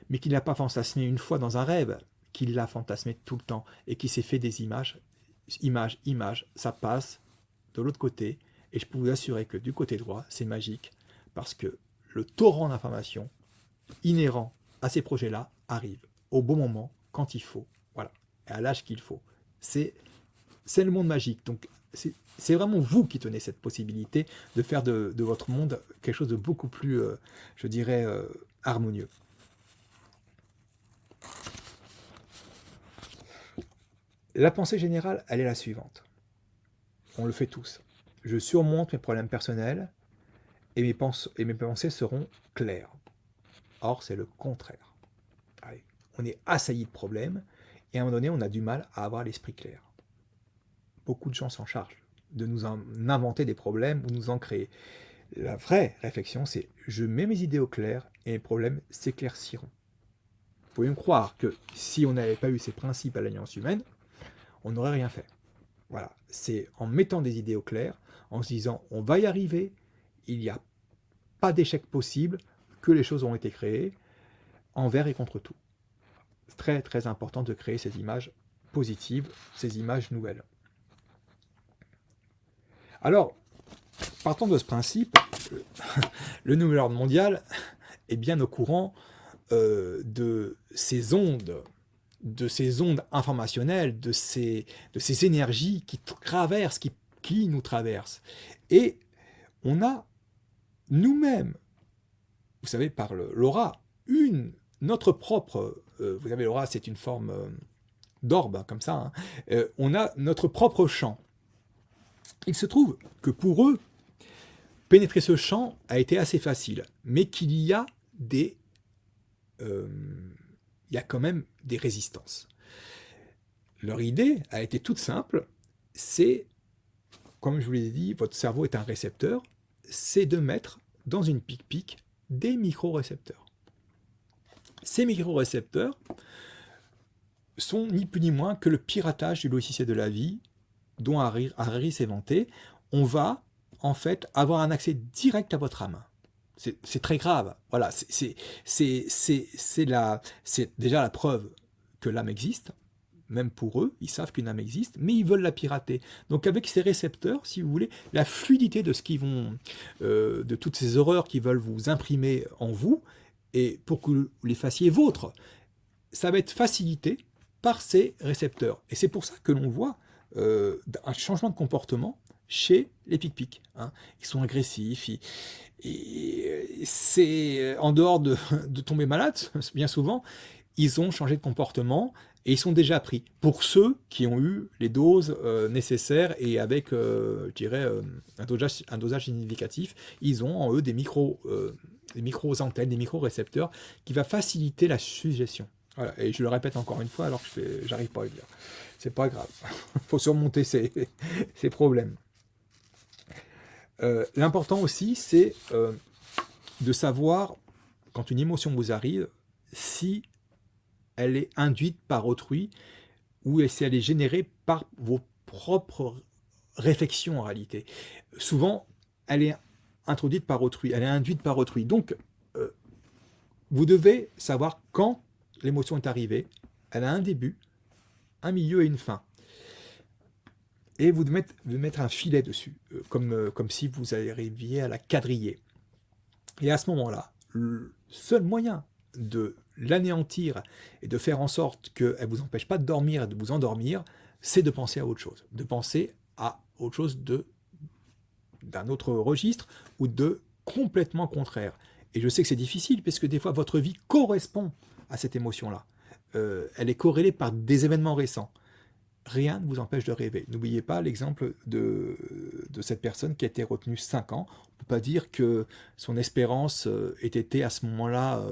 mais qui ne l'a pas fantasmé une fois dans un rêve, qui l'a fantasmé tout le temps, et qui s'est fait des images, ça passe de l'autre côté, et je peux vous assurer que du côté droit, c'est magique, parce que le torrent d'informations inhérent à ces projets-là arrive au bon moment, quand il faut, voilà, et à l'âge qu'il faut. C'est le monde magique, donc c'est vraiment vous qui tenez cette possibilité de faire de votre monde quelque chose de beaucoup plus, je dirais, harmonieux. La pensée générale, elle est la suivante. On le fait tous. je surmonte mes problèmes personnels et mes pensées seront claires. Or, c'est le contraire. Allez, on est assailli de problèmes et à un moment donné, on a du mal à avoir l'esprit clair. Beaucoup de gens s'en chargent de nous inventer des problèmes ou nous en créer. La vraie réflexion, c'est je mets mes idées au clair et mes problèmes s'éclairciront. Vous pouvez me croire que si on n'avait pas eu ces principes à l'Alliance humaine, on n'aurait rien fait. Voilà, c'est en mettant des idées au clair, en se disant on va y arriver, il n'y a pas d'échec possible, que les choses ont été créées, envers et contre tout. C'est très très important de créer ces images positives, ces images nouvelles. Alors, partant de ce principe, le nouvel ordre mondial est bien au courant de ces ondes informationnelles, de ces énergies qui traversent, qui nous traversent. Et on a nous-mêmes, vous savez, par l'aura, notre propre, vous savez, l'aura, c'est une forme d'orbe, comme ça, hein, on a notre propre champ. Il se trouve que pour eux, pénétrer ce champ a été assez facile, mais qu'il y a il y a quand même des résistances. Leur idée a été toute simple, c'est, comme je vous l'ai dit, votre cerveau est un récepteur, c'est de mettre dans une pic-pic des micro-récepteurs. Ces micro-récepteurs sont ni plus ni moins que le piratage du logiciel de la vie dont Harry s'est vanté. On va en fait avoir un accès direct à votre âme. C'est très grave. Voilà, c'est déjà la preuve que l'âme existe. Même pour eux, ils savent qu'une âme existe, mais ils veulent la pirater. Donc avec ces récepteurs, si vous voulez, la fluidité de de toutes ces horreurs qu'ils veulent vous imprimer en vous, et pour que vous les fassiez vôtres, ça va être facilité par ces récepteurs. Et c'est pour ça que l'on voit un changement de comportement chez les pic-pic. Hein. Ils sont agressifs, et c'est en dehors de tomber malade, bien souvent, ils ont changé de comportement et ils sont déjà pris. Pour ceux qui ont eu les doses nécessaires et avec, je dirais, un dosage significatif, ils ont en eux des micro-antennes, des micro-récepteurs qui va faciliter la suggestion. Voilà. Et je le répète encore une fois alors que j'arrive pas à le dire. C'est pas grave. Il faut surmonter ces problèmes. L'important aussi, c'est de savoir, quand une émotion vous arrive, si elle est induite par autrui ou si elle est générée par vos propres réflexions en réalité. Souvent, elle est introduite par autrui, elle est induite par autrui. Donc, vous devez savoir quand l'émotion est arrivée. Elle a un début, un milieu et une fin. Et vous devez mettre un filet dessus, comme si vous arriviez à la quadriller. Et à ce moment-là, le seul moyen de l'anéantir et de faire en sorte qu'elle ne vous empêche pas de dormir et de vous endormir, c'est de penser à autre chose. De penser à autre chose d'un autre registre ou de complètement contraire. Et je sais que c'est difficile parce que des fois, votre vie correspond à cette émotion-là. Elle est corrélée par des événements récents. Rien ne vous empêche de rêver. N'oubliez pas l'exemple de cette personne qui a été retenue 5 ans. On ne peut pas dire que son espérance ait été à ce moment-là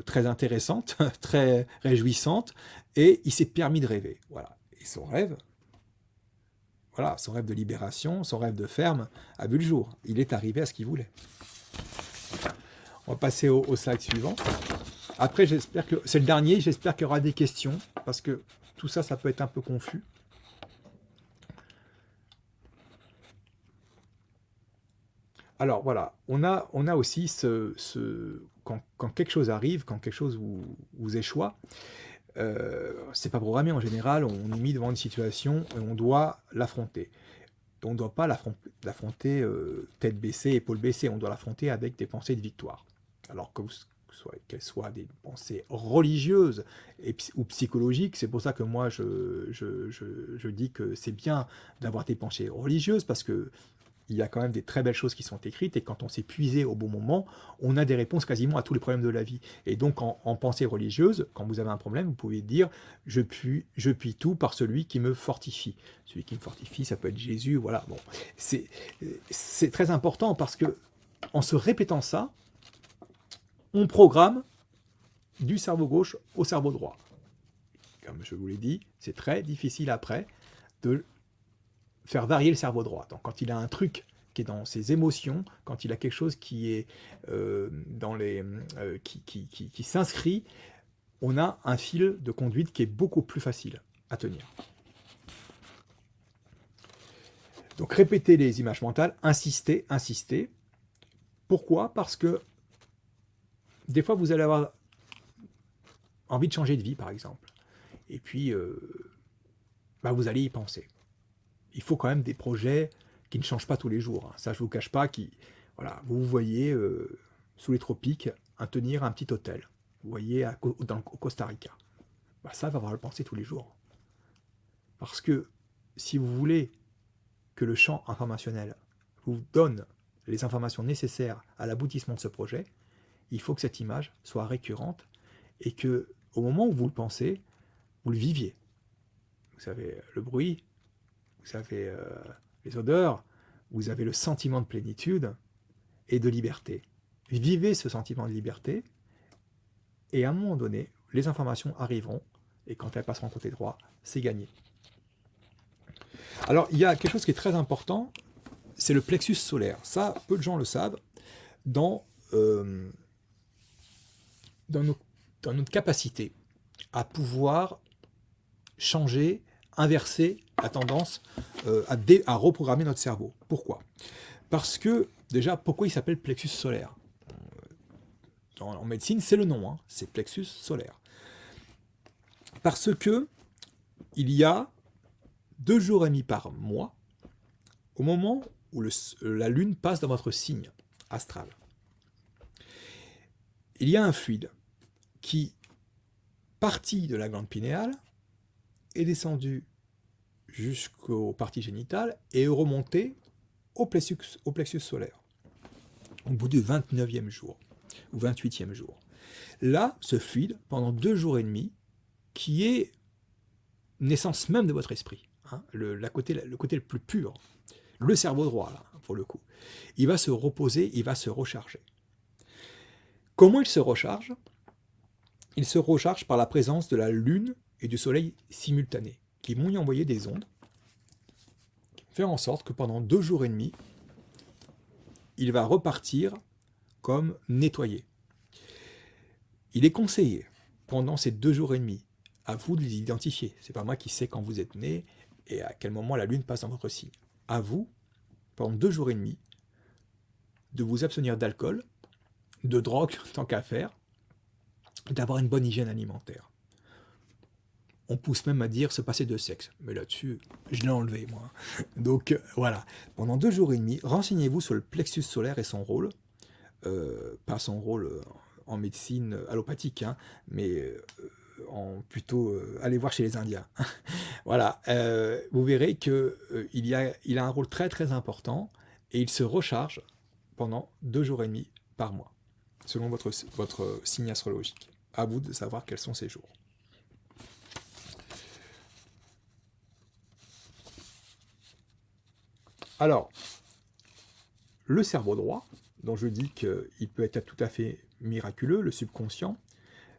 très intéressante, très réjouissante, et il s'est permis de rêver. Voilà. Et son rêve de libération, son rêve de ferme a vu le jour. Il est arrivé à ce qu'il voulait. On va passer au slide suivant. Après, j'espère que c'est le dernier, j'espère qu'il y aura des questions, parce que tout ça, ça peut être un peu confus. Alors voilà, on a aussi quand quelque chose arrive, quand quelque chose vous échoue, c'est pas programmé en général, on est mis devant une situation et on doit l'affronter. On ne doit pas l'affronter tête baissée, épaule baissée, on doit l'affronter avec des pensées de victoire. Alors qu'elles soient des pensées religieuses ou psychologiques, c'est pour ça que moi je dis que c'est bien d'avoir des pensées religieuses, parce que il y a quand même des très belles choses qui sont écrites, et quand on s'est puisé au bon moment, on a des réponses quasiment à tous les problèmes de la vie. Et donc en pensée religieuse, quand vous avez un problème, vous pouvez dire je puis tout par celui qui me fortifie. Celui qui me fortifie, ça peut être Jésus, voilà. Bon, c'est très important parce que en se répétant ça, on programme du cerveau gauche au cerveau droit. Comme je vous l'ai dit, c'est très difficile après de faire varier le cerveau droit. Donc quand il a un truc qui est dans ses émotions, quand il a quelque chose qui est qui s'inscrit, on a un fil de conduite qui est beaucoup plus facile à tenir. Donc répétez les images mentales, insistez, insistez. Pourquoi? Parce que des fois vous allez avoir envie de changer de vie, par exemple. Et puis, vous allez y penser. Il faut quand même des projets qui ne changent pas tous les jours. Ça, je ne vous cache pas. Voilà, vous voyez sous les tropiques tenir un petit hôtel. Vous voyez au Costa Rica. Ça, il va falloir le penser tous les jours. Parce que si vous voulez que le champ informationnel vous donne les informations nécessaires à l'aboutissement de ce projet, il faut que cette image soit récurrente et que, au moment où vous le pensez, vous le viviez. Vous avez le bruit, vous avez les odeurs, vous avez le sentiment de plénitude et de liberté. Vivez ce sentiment de liberté, et à un moment donné, les informations arriveront, et quand elles passeront côté droit, c'est gagné. Alors, il y a quelque chose qui est très important, c'est le plexus solaire. Ça, peu de gens le savent. Dans notre capacité à pouvoir changer, inverser la tendance à reprogrammer notre cerveau. Pourquoi? Parce que, déjà, pourquoi il s'appelle plexus solaire? En médecine, c'est le nom, c'est plexus solaire. Parce que il y a 2 jours et demi par mois, au moment où la Lune passe dans votre signe astral. Il y a un fluide qui, parti de la glande pinéale, est descendu jusqu'aux parties génitales et est remonté au plexus solaire, au bout du 29e jour, ou 28e jour. Là, ce fluide, pendant 2 jours et demi, qui est naissance même de votre esprit, le côté le plus pur, le cerveau droit, là, pour le coup, il va se reposer, il va se recharger. Comment il se recharge? Il se recharge par la présence de la Lune et du Soleil simultanés, qui vont y envoyer des ondes, faire en sorte que pendant 2 jours et demi, il va repartir comme nettoyé. Il est conseillé, pendant ces 2 jours et demi, à vous de les identifier. C'est pas moi qui sais quand vous êtes né et à quel moment la Lune passe dans votre signe. À vous, pendant 2 jours et demi, de vous abstenir d'alcool, de drogue, tant qu'à faire, d'avoir une bonne hygiène alimentaire. On pousse même à dire se passer de sexe. Mais là-dessus, je l'ai enlevé, moi. Donc, voilà. Pendant 2 jours et demi, renseignez-vous sur le plexus solaire et son rôle. Pas son rôle en médecine allopathique, mais plutôt allez voir chez les Indiens. Voilà. Vous verrez qu'il a un rôle très, très important et il se recharge pendant 2 jours et demi par mois, selon votre signe astrologique. À vous de savoir quels sont ces jours. Alors, le cerveau droit, dont je dis qu'il peut être tout à fait miraculeux, le subconscient,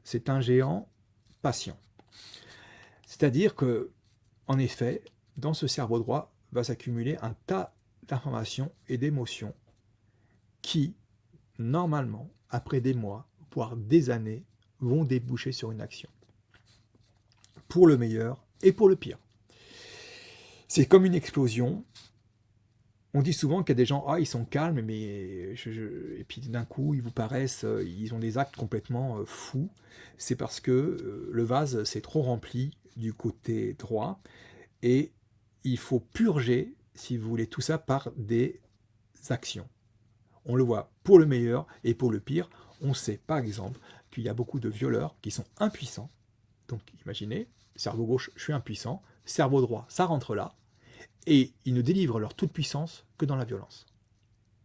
c'est un géant patient. C'est-à-dire que, en effet, dans ce cerveau droit va s'accumuler un tas d'informations et d'émotions qui, normalement, après des mois, voire des années, vont déboucher sur une action. Pour le meilleur et pour le pire. C'est comme une explosion. On dit souvent qu'il y a des gens, ils sont calmes, mais et puis d'un coup, ils vous paraissent, ils ont des actes complètement fous. C'est parce que le vase s'est trop rempli du côté droit et il faut purger, si vous voulez, tout ça par des actions. On le voit pour le meilleur et pour le pire. On sait, par exemple, qu'il y a beaucoup de violeurs qui sont impuissants. Donc, imaginez, cerveau gauche, je suis impuissant, cerveau droit, ça rentre là. et ils ne délivrent leur toute puissance que dans la violence.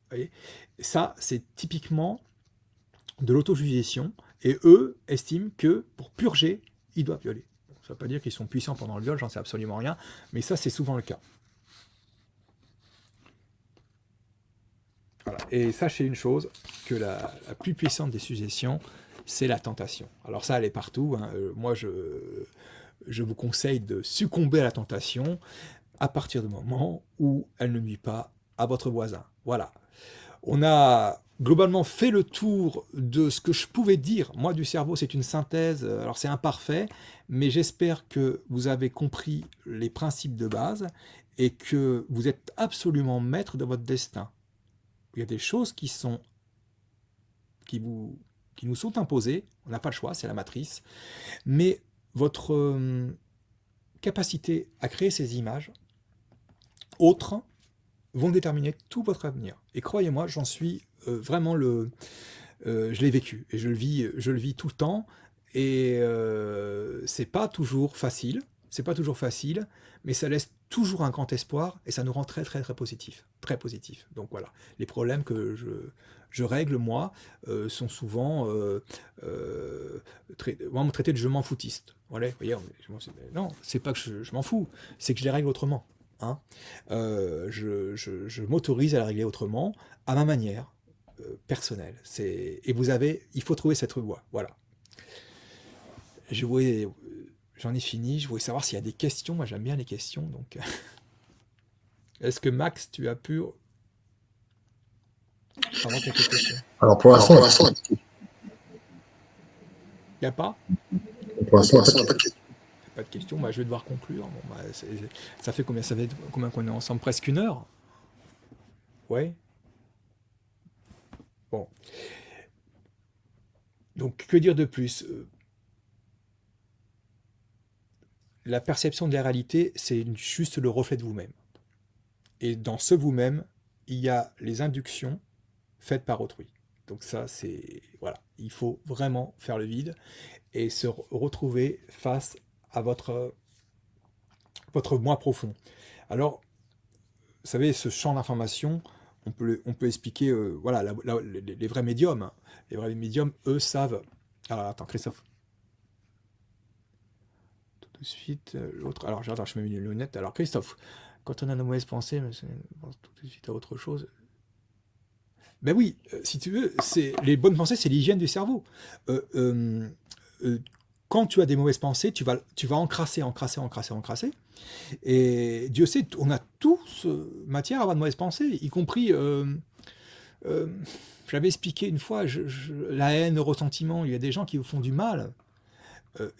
Vous voyez, ça, c'est typiquement de l'autosuggestion, et eux estiment que pour purger, ils doivent violer. Bon, ça ne veut pas dire qu'ils sont puissants pendant le viol, j'en sais absolument rien, mais ça, c'est souvent le cas. Voilà. Et sachez une chose, que la plus puissante des suggestions, c'est la tentation. Alors ça, elle est partout. Hein. Moi, je vous conseille de succomber à la tentation à partir du moment où elle ne nuit pas à votre voisin. Voilà. On a globalement fait le tour de ce que je pouvais dire. Moi, du cerveau, c'est une synthèse. Alors c'est imparfait, mais j'espère que vous avez compris les principes de base et que vous êtes absolument maître de votre destin. Il y a des choses qui nous sont imposées, on n'a pas le choix, c'est la matrice, mais votre capacité à créer ces images autres vont déterminer tout votre avenir. Et croyez-moi, j'en suis vraiment je l'ai vécu et je le vis tout le temps. Et c'est pas toujours facile, mais ça laisse toujours un grand espoir et ça nous rend très très très positif, très positif. Donc voilà, les problèmes que je règle moi sont souvent vraiment traités de je m'en foutiste. Voilà, vous voyez, non, c'est pas que je m'en fous, c'est que je les règle autrement. Hein. Je m'autorise à la régler autrement, à ma manière personnelle. Et il faut trouver cette voie. Voilà. J'en ai fini. Je voulais savoir s'il y a des questions. Moi, j'aime bien les questions. Donc, est-ce que Max, tu as pu avoir quelques questions? Alors pour l'instant, il n'y a pas. Pour l'instant, il n'y a pas de questions. Pas de questions. Bah, je vais devoir conclure. Bon, bah, ça fait combien qu'on est ensemble? Presque 1 heure. Ouais. Bon. Donc, que dire de plus? La perception de la réalité, c'est juste le reflet de vous-même. Et dans ce vous-même, il y a les inductions faites par autrui. Donc ça, c'est... Voilà. Il faut vraiment faire le vide et se retrouver face à votre moi profond. Alors, vous savez, ce champ d'information, on peut expliquer, voilà, les vrais médiums. Hein. Les vrais médiums, eux, savent... Alors, attends, Christophe. Tout de suite, l'autre... Alors, j'attends, je mets mes lunettes. Alors, Christophe, quand on a de mauvaises pensées, on pense tout de suite à autre chose. Ben oui, si tu veux, les bonnes pensées, c'est l'hygiène du cerveau. Quand tu as des mauvaises pensées, tu vas encrasser. Et Dieu sait, on a tous matière à avoir de mauvaises pensées, y compris... j'avais expliqué une fois, la haine, le ressentiment, il y a des gens qui vous font du mal.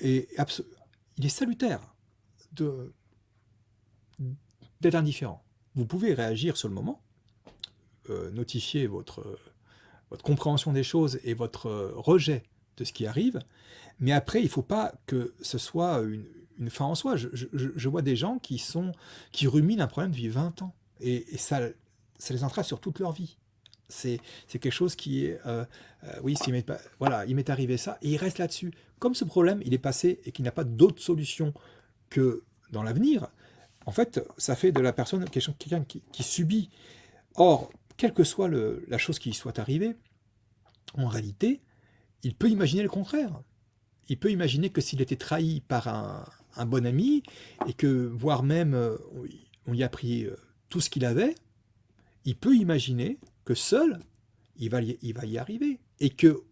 Il est salutaire d'être indifférent. Vous pouvez réagir sur le moment, notifier votre compréhension des choses et votre rejet de ce qui arrive, mais après, il ne faut pas que ce soit une fin en soi. Je vois des gens qui ruminent un problème depuis 20 ans, et ça les entrave sur toute leur vie. C'est quelque chose qui est... oui, voilà, il m'est arrivé ça, et il reste là-dessus. Comme ce problème, il est passé et qu'il n'y a pas d'autre solution que dans l'avenir, en fait, ça fait de la personne quelqu'un qui subit. Or, quelle que soit la chose qui soit arrivée, en réalité, il peut imaginer le contraire. Il peut imaginer que s'il était trahi par un bon ami, et que, voire même, on y a pris tout ce qu'il avait, il peut imaginer que seul, il va y arriver. Et que,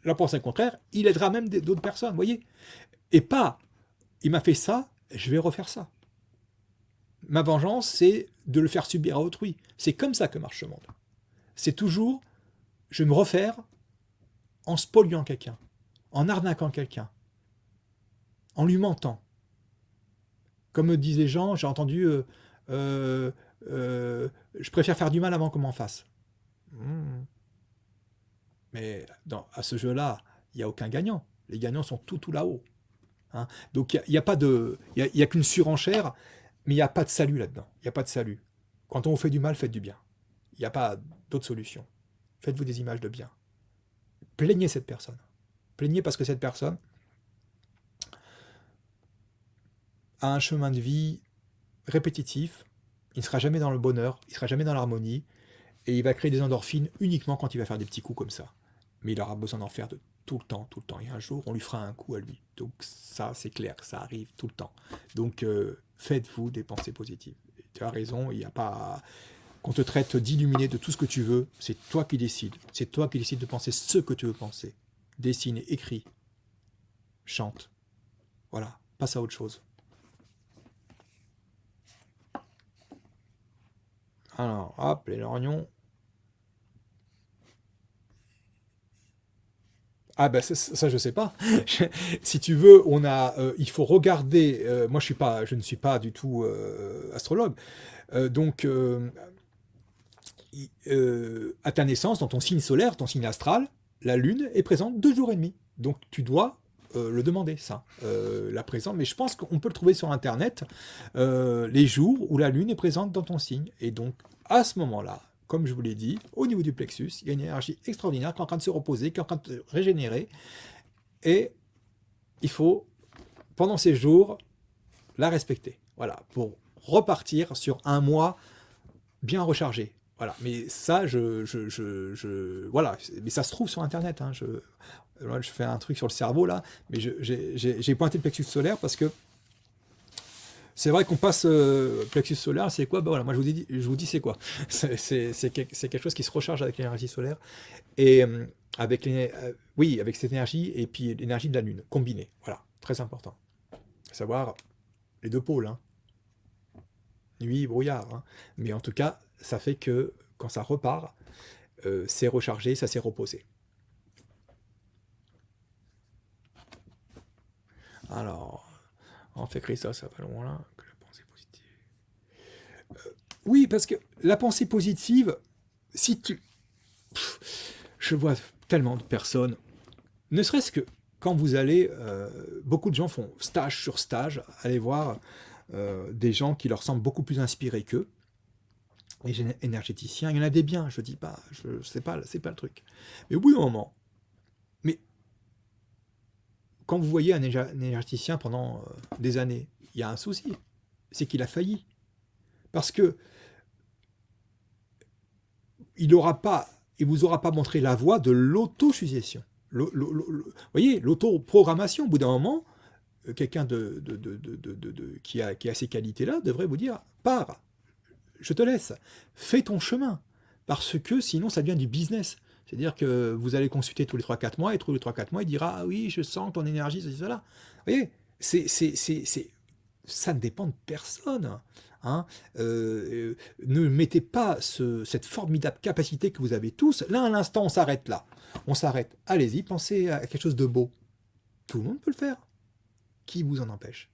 la pensée contraire, il aidera même d'autres personnes, vous voyez. Et pas, il m'a fait ça, je vais refaire ça. Ma vengeance, c'est de le faire subir à autrui. C'est comme ça que marche le monde. C'est toujours, je vais me refaire en spoliant quelqu'un, en arnaquant quelqu'un, en lui mentant. Comme me disent les gens, j'ai entendu, je préfère faire du mal avant qu'on m'en fasse. Mais à ce jeu-là, il n'y a aucun gagnant. Les gagnants sont tout là-haut. Hein. Donc il n'y a qu'une surenchère, mais il n'y a pas de salut là-dedans. Il n'y a pas de salut. Quand on vous fait du mal, faites du bien. Il n'y a pas d'autre solution. Faites-vous des images de bien. Plaignez cette personne. Plaignez parce que cette personne a un chemin de vie répétitif, il ne sera jamais dans le bonheur, il ne sera jamais dans l'harmonie, et il va créer des endorphines uniquement quand il va faire des petits coups comme ça. Mais il aura besoin d'en faire de tout le temps, tout le temps. Et un jour, on lui fera un coup à lui. Donc ça, c'est clair, ça arrive tout le temps. Donc faites-vous des pensées positives. Et tu as raison, il n'y a pas... Qu'on te traite d'illuminé de tout ce que tu veux, c'est toi qui décides. C'est toi qui décides de penser ce que tu veux penser. Dessine, écris, chante. Voilà, passe à autre chose. Alors, hop, les lorgnons. Ah ben ça, je sais pas. Si tu veux, il faut regarder. Moi je ne suis pas du tout astrologue. Donc à ta naissance, dans ton signe solaire, ton signe astral, la Lune est présente 2 jours et demi. Donc tu dois le demander ça, la présence. Mais je pense qu'on peut le trouver sur Internet les jours où la Lune est présente dans ton signe. Et donc à ce moment-là, comme je vous l'ai dit, au niveau du plexus, il y a une énergie extraordinaire qui est en train de se reposer, qui est en train de se régénérer. Et il faut, pendant ces jours, la respecter. Voilà, pour repartir sur un mois bien rechargé. Voilà, mais ça, voilà, mais ça se trouve sur Internet. Hein. Là, je fais un truc sur le cerveau là, mais j'ai pointé le plexus solaire parce que c'est vrai qu'on passe plexus solaire, c'est quoi? Bah voilà, moi je vous dis c'est quoi? C'est quelque chose qui se recharge avec l'énergie solaire et oui, avec cette énergie et puis l'énergie de la Lune combinée. Voilà, très important. Savoir les deux pôles, hein. Nuit, brouillard, hein. Mais en tout cas, ça fait que quand ça repart, c'est rechargé, ça s'est reposé. Alors, en fait, Christophe, ça va loin là, que la pensée positive. Oui, parce que la pensée positive, si tu... Je vois tellement de personnes, ne serait-ce que quand vous allez, beaucoup de gens font stage sur stage, aller voir des gens qui leur semblent beaucoup plus inspirés qu'eux, les énergéticiens, il y en a des biens, je dis pas, c'est pas le truc. Mais au bout d'un moment, mais quand vous voyez un énergéticien pendant des années, il y a un souci, c'est qu'il a failli. Parce que il vous aura pas montré la voie de l'autosuggestion. Vous voyez, l'autoprogrammation, au bout d'un moment, quelqu'un qui a ces qualités-là devrait vous dire, pars, je te laisse, fais ton chemin. Parce que sinon, ça devient du business. C'est-à-dire que vous allez consulter tous les 3-4 mois, et tous les 3-4 mois, il dira, ah oui, je sens ton énergie, ceci, cela. Vous voyez, ça ne dépend de personne. Hein. Ne mettez pas cette formidable capacité que vous avez tous. Là, à l'instant, on s'arrête là. On s'arrête. Allez-y, pensez à quelque chose de beau. Tout le monde peut le faire. Qui vous en empêche?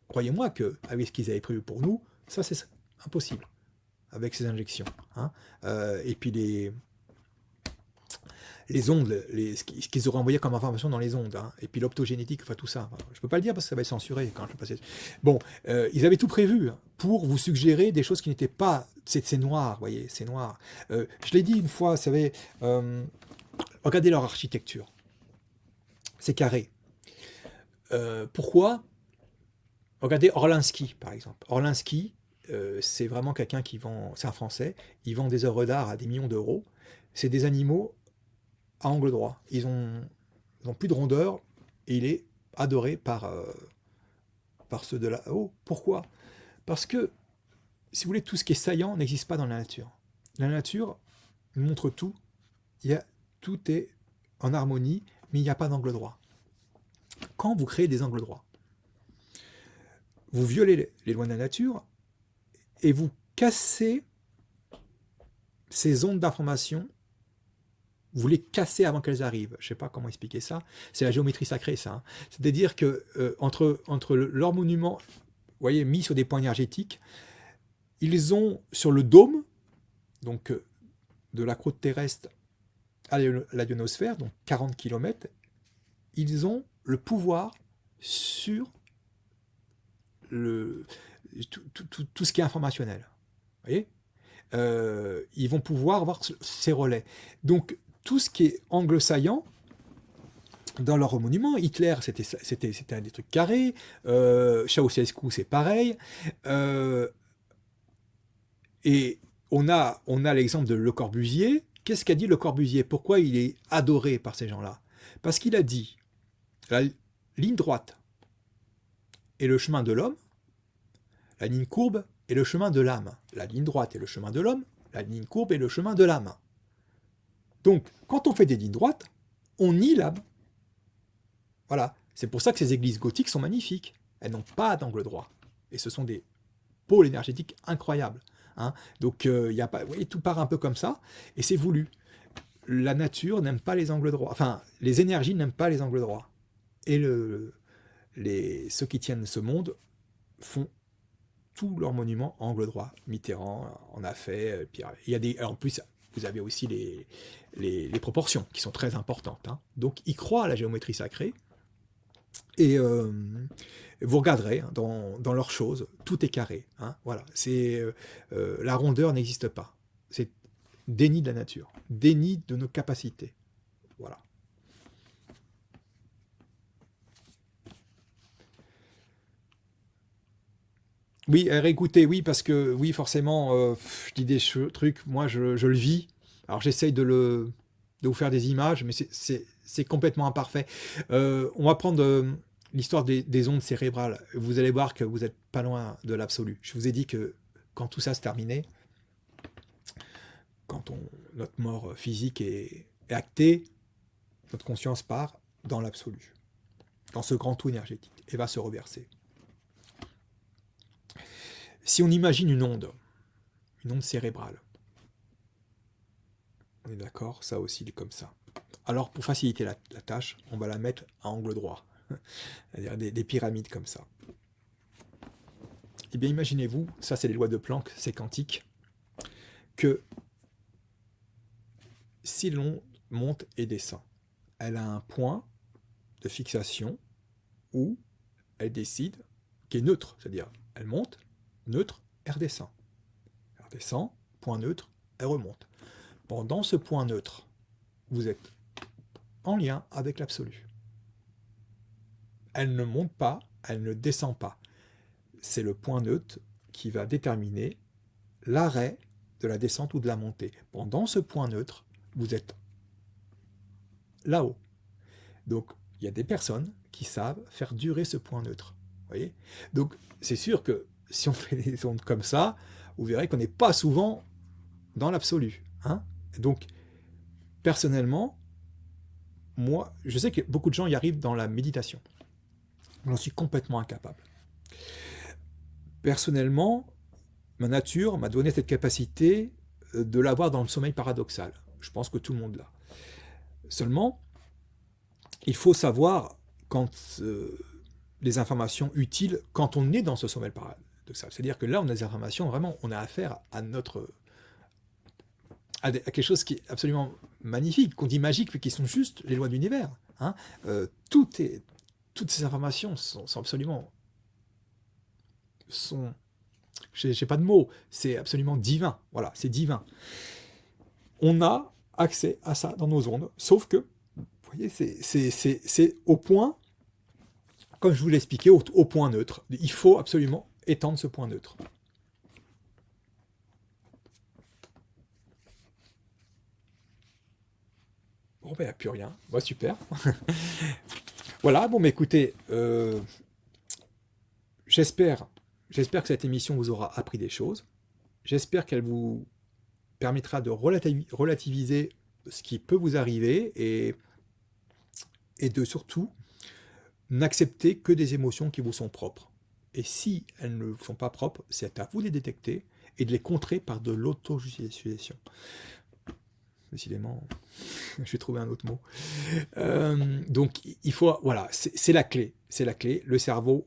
Croyez-moi que, avec ce qu'ils avaient prévu pour nous, ça, c'est impossible. Avec ces injections. Hein. Et puis les ondes, ce qu'ils auraient envoyé comme information dans les ondes, hein, et puis l'optogénétique, enfin tout ça. Je ne peux pas le dire parce que ça va être censuré quand je passe. Bon, ils avaient tout prévu pour vous suggérer des choses qui n'étaient pas. C'est noir, vous voyez, c'est noir. Je l'ai dit une fois, vous savez, regardez leur architecture. C'est carré. Pourquoi? Regardez Orlinski, par exemple. Orlinski, c'est vraiment quelqu'un qui vend, c'est un Français, il vend des œuvres d'art à des millions d'euros. C'est des animaux à angle droit. Ils ont plus de rondeur et il est adoré par ceux de là-haut. Pourquoi? Parce que, si vous voulez, tout ce qui est saillant n'existe pas dans la nature. La nature montre tout, tout est en harmonie, mais il n'y a pas d'angle droit. Quand vous créez des angles droits, vous violez les lois de la nature et vous cassez ces ondes d'information. Vous les cassez avant qu'elles arrivent. Je ne sais pas comment expliquer ça. C'est la géométrie sacrée, ça. Hein. C'est-à-dire que entre leur monument, vous voyez, mis sur des points énergétiques, ils ont sur le dôme, donc de la croûte terrestre à la ionosphère, donc 40 km, ils ont le pouvoir sur tout ce qui est informationnel. Vous voyez, ils vont pouvoir avoir ces relais. Donc, tout ce qui est angle saillant, dans leur monument, Hitler, c'était un des trucs carrés, Ceausescu, c'est pareil. Et on a l'exemple de Le Corbusier. Qu'est-ce qu'a dit Le Corbusier? Pourquoi il est adoré par ces gens-là? Parce qu'il a dit, la ligne droite est le chemin de l'homme, la ligne courbe est le chemin de l'âme. La ligne droite est le chemin de l'homme, la ligne courbe est le chemin de l'âme. Donc, quand on fait des lignes droites, on nie l'âme. Voilà. C'est pour ça que ces églises gothiques sont magnifiques. Elles n'ont pas d'angle droit. Et ce sont des pôles énergétiques incroyables. Hein. Donc, y a pas, vous voyez, tout part un peu comme ça, et c'est voulu. La nature n'aime pas les angles droits. Enfin, les énergies n'aiment pas les angles droits. Et ceux qui tiennent ce monde font tous leurs monuments angle droit. Mitterrand en a fait. Puis il y a en plus, vous avez aussi les proportions qui sont très importantes. Hein. Donc, ils croient à la géométrie sacrée. Et vous regarderez hein, dans leurs choses, tout est carré. Hein, voilà, la rondeur n'existe pas. C'est déni de la nature, déni de nos capacités. Voilà. Oui, réécoutez, oui, parce que oui, forcément, je dis des trucs, moi je le vis. Alors j'essaye de vous faire des images, mais c'est complètement imparfait. On va prendre l'histoire des ondes cérébrales. Vous allez voir que vous n'êtes pas loin de l'absolu. Je vous ai dit que quand tout ça se terminait, quand notre mort physique est actée, notre conscience part dans l'absolu, dans ce grand tout énergétique, et va se reverser. Si on imagine une onde cérébrale, on est d'accord, ça oscille comme ça. Alors pour faciliter la tâche, on va la mettre à angle droit, c'est-à-dire des pyramides comme ça. Eh bien imaginez-vous, ça c'est les lois de Planck, c'est quantique, que si l'onde monte et descend, elle a un point de fixation où elle décide, qui est neutre, c'est-à-dire elle monte, neutre, elle redescend. Elle redescend, point neutre, elle remonte. Pendant ce point neutre, vous êtes en lien avec l'absolu. Elle ne monte pas, elle ne descend pas. C'est le point neutre qui va déterminer l'arrêt de la descente ou de la montée. Pendant ce point neutre, vous êtes là-haut. Donc, il y a des personnes qui savent faire durer ce point neutre. Vous voyez ? Donc, c'est sûr que si on fait des ondes comme ça, vous verrez qu'on n'est pas souvent dans l'absolu. Hein ? Donc, personnellement, moi, je sais que beaucoup de gens y arrivent dans la méditation. J'en suis complètement incapable. Personnellement, ma nature m'a donné cette capacité de l'avoir dans le sommeil paradoxal. Je pense que tout le monde l'a. Seulement, il faut savoir quand les informations utiles quand on est dans ce sommeil paradoxal. C'est-à-dire que là, on a des informations, vraiment, on a affaire à quelque chose qui est absolument magnifique, qu'on dit magique, mais qui sont juste les lois de l'univers. Hein. Toutes ces informations sont absolument... j'ai pas de mots, c'est absolument divin. Voilà, c'est divin. On a accès à ça dans nos ondes, sauf que, vous voyez, c'est au point, comme je vous l'expliquais, au point neutre. Il faut absolument étendre ce point neutre. Bon, ben, il n'y a plus rien. Bon, super. Voilà, bon, mais écoutez, j'espère que cette émission vous aura appris des choses. J'espère qu'elle vous permettra de relativiser ce qui peut vous arriver et de surtout n'accepter que des émotions qui vous sont propres. Et si elles ne vous sont pas propres, c'est à vous de les détecter et de les contrer par de l'auto-justification. Décidément, je vais trouver un autre mot. Donc, il faut, voilà, c'est la clé. C'est la clé. Le cerveau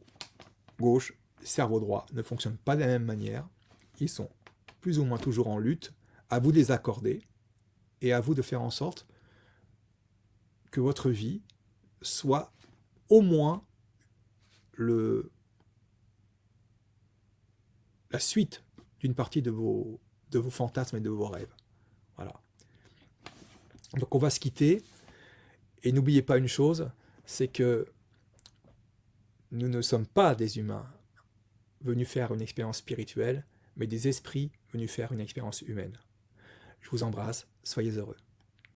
gauche, le cerveau droit ne fonctionnent pas de la même manière. Ils sont plus ou moins toujours en lutte. À vous de les accorder et à vous de faire en sorte que votre vie soit au moins la suite d'une partie de vos fantasmes et de vos rêves. Voilà. Donc on va se quitter, et n'oubliez pas une chose, c'est que nous ne sommes pas des humains venus faire une expérience spirituelle, mais des esprits venus faire une expérience humaine. Je vous embrasse, soyez heureux.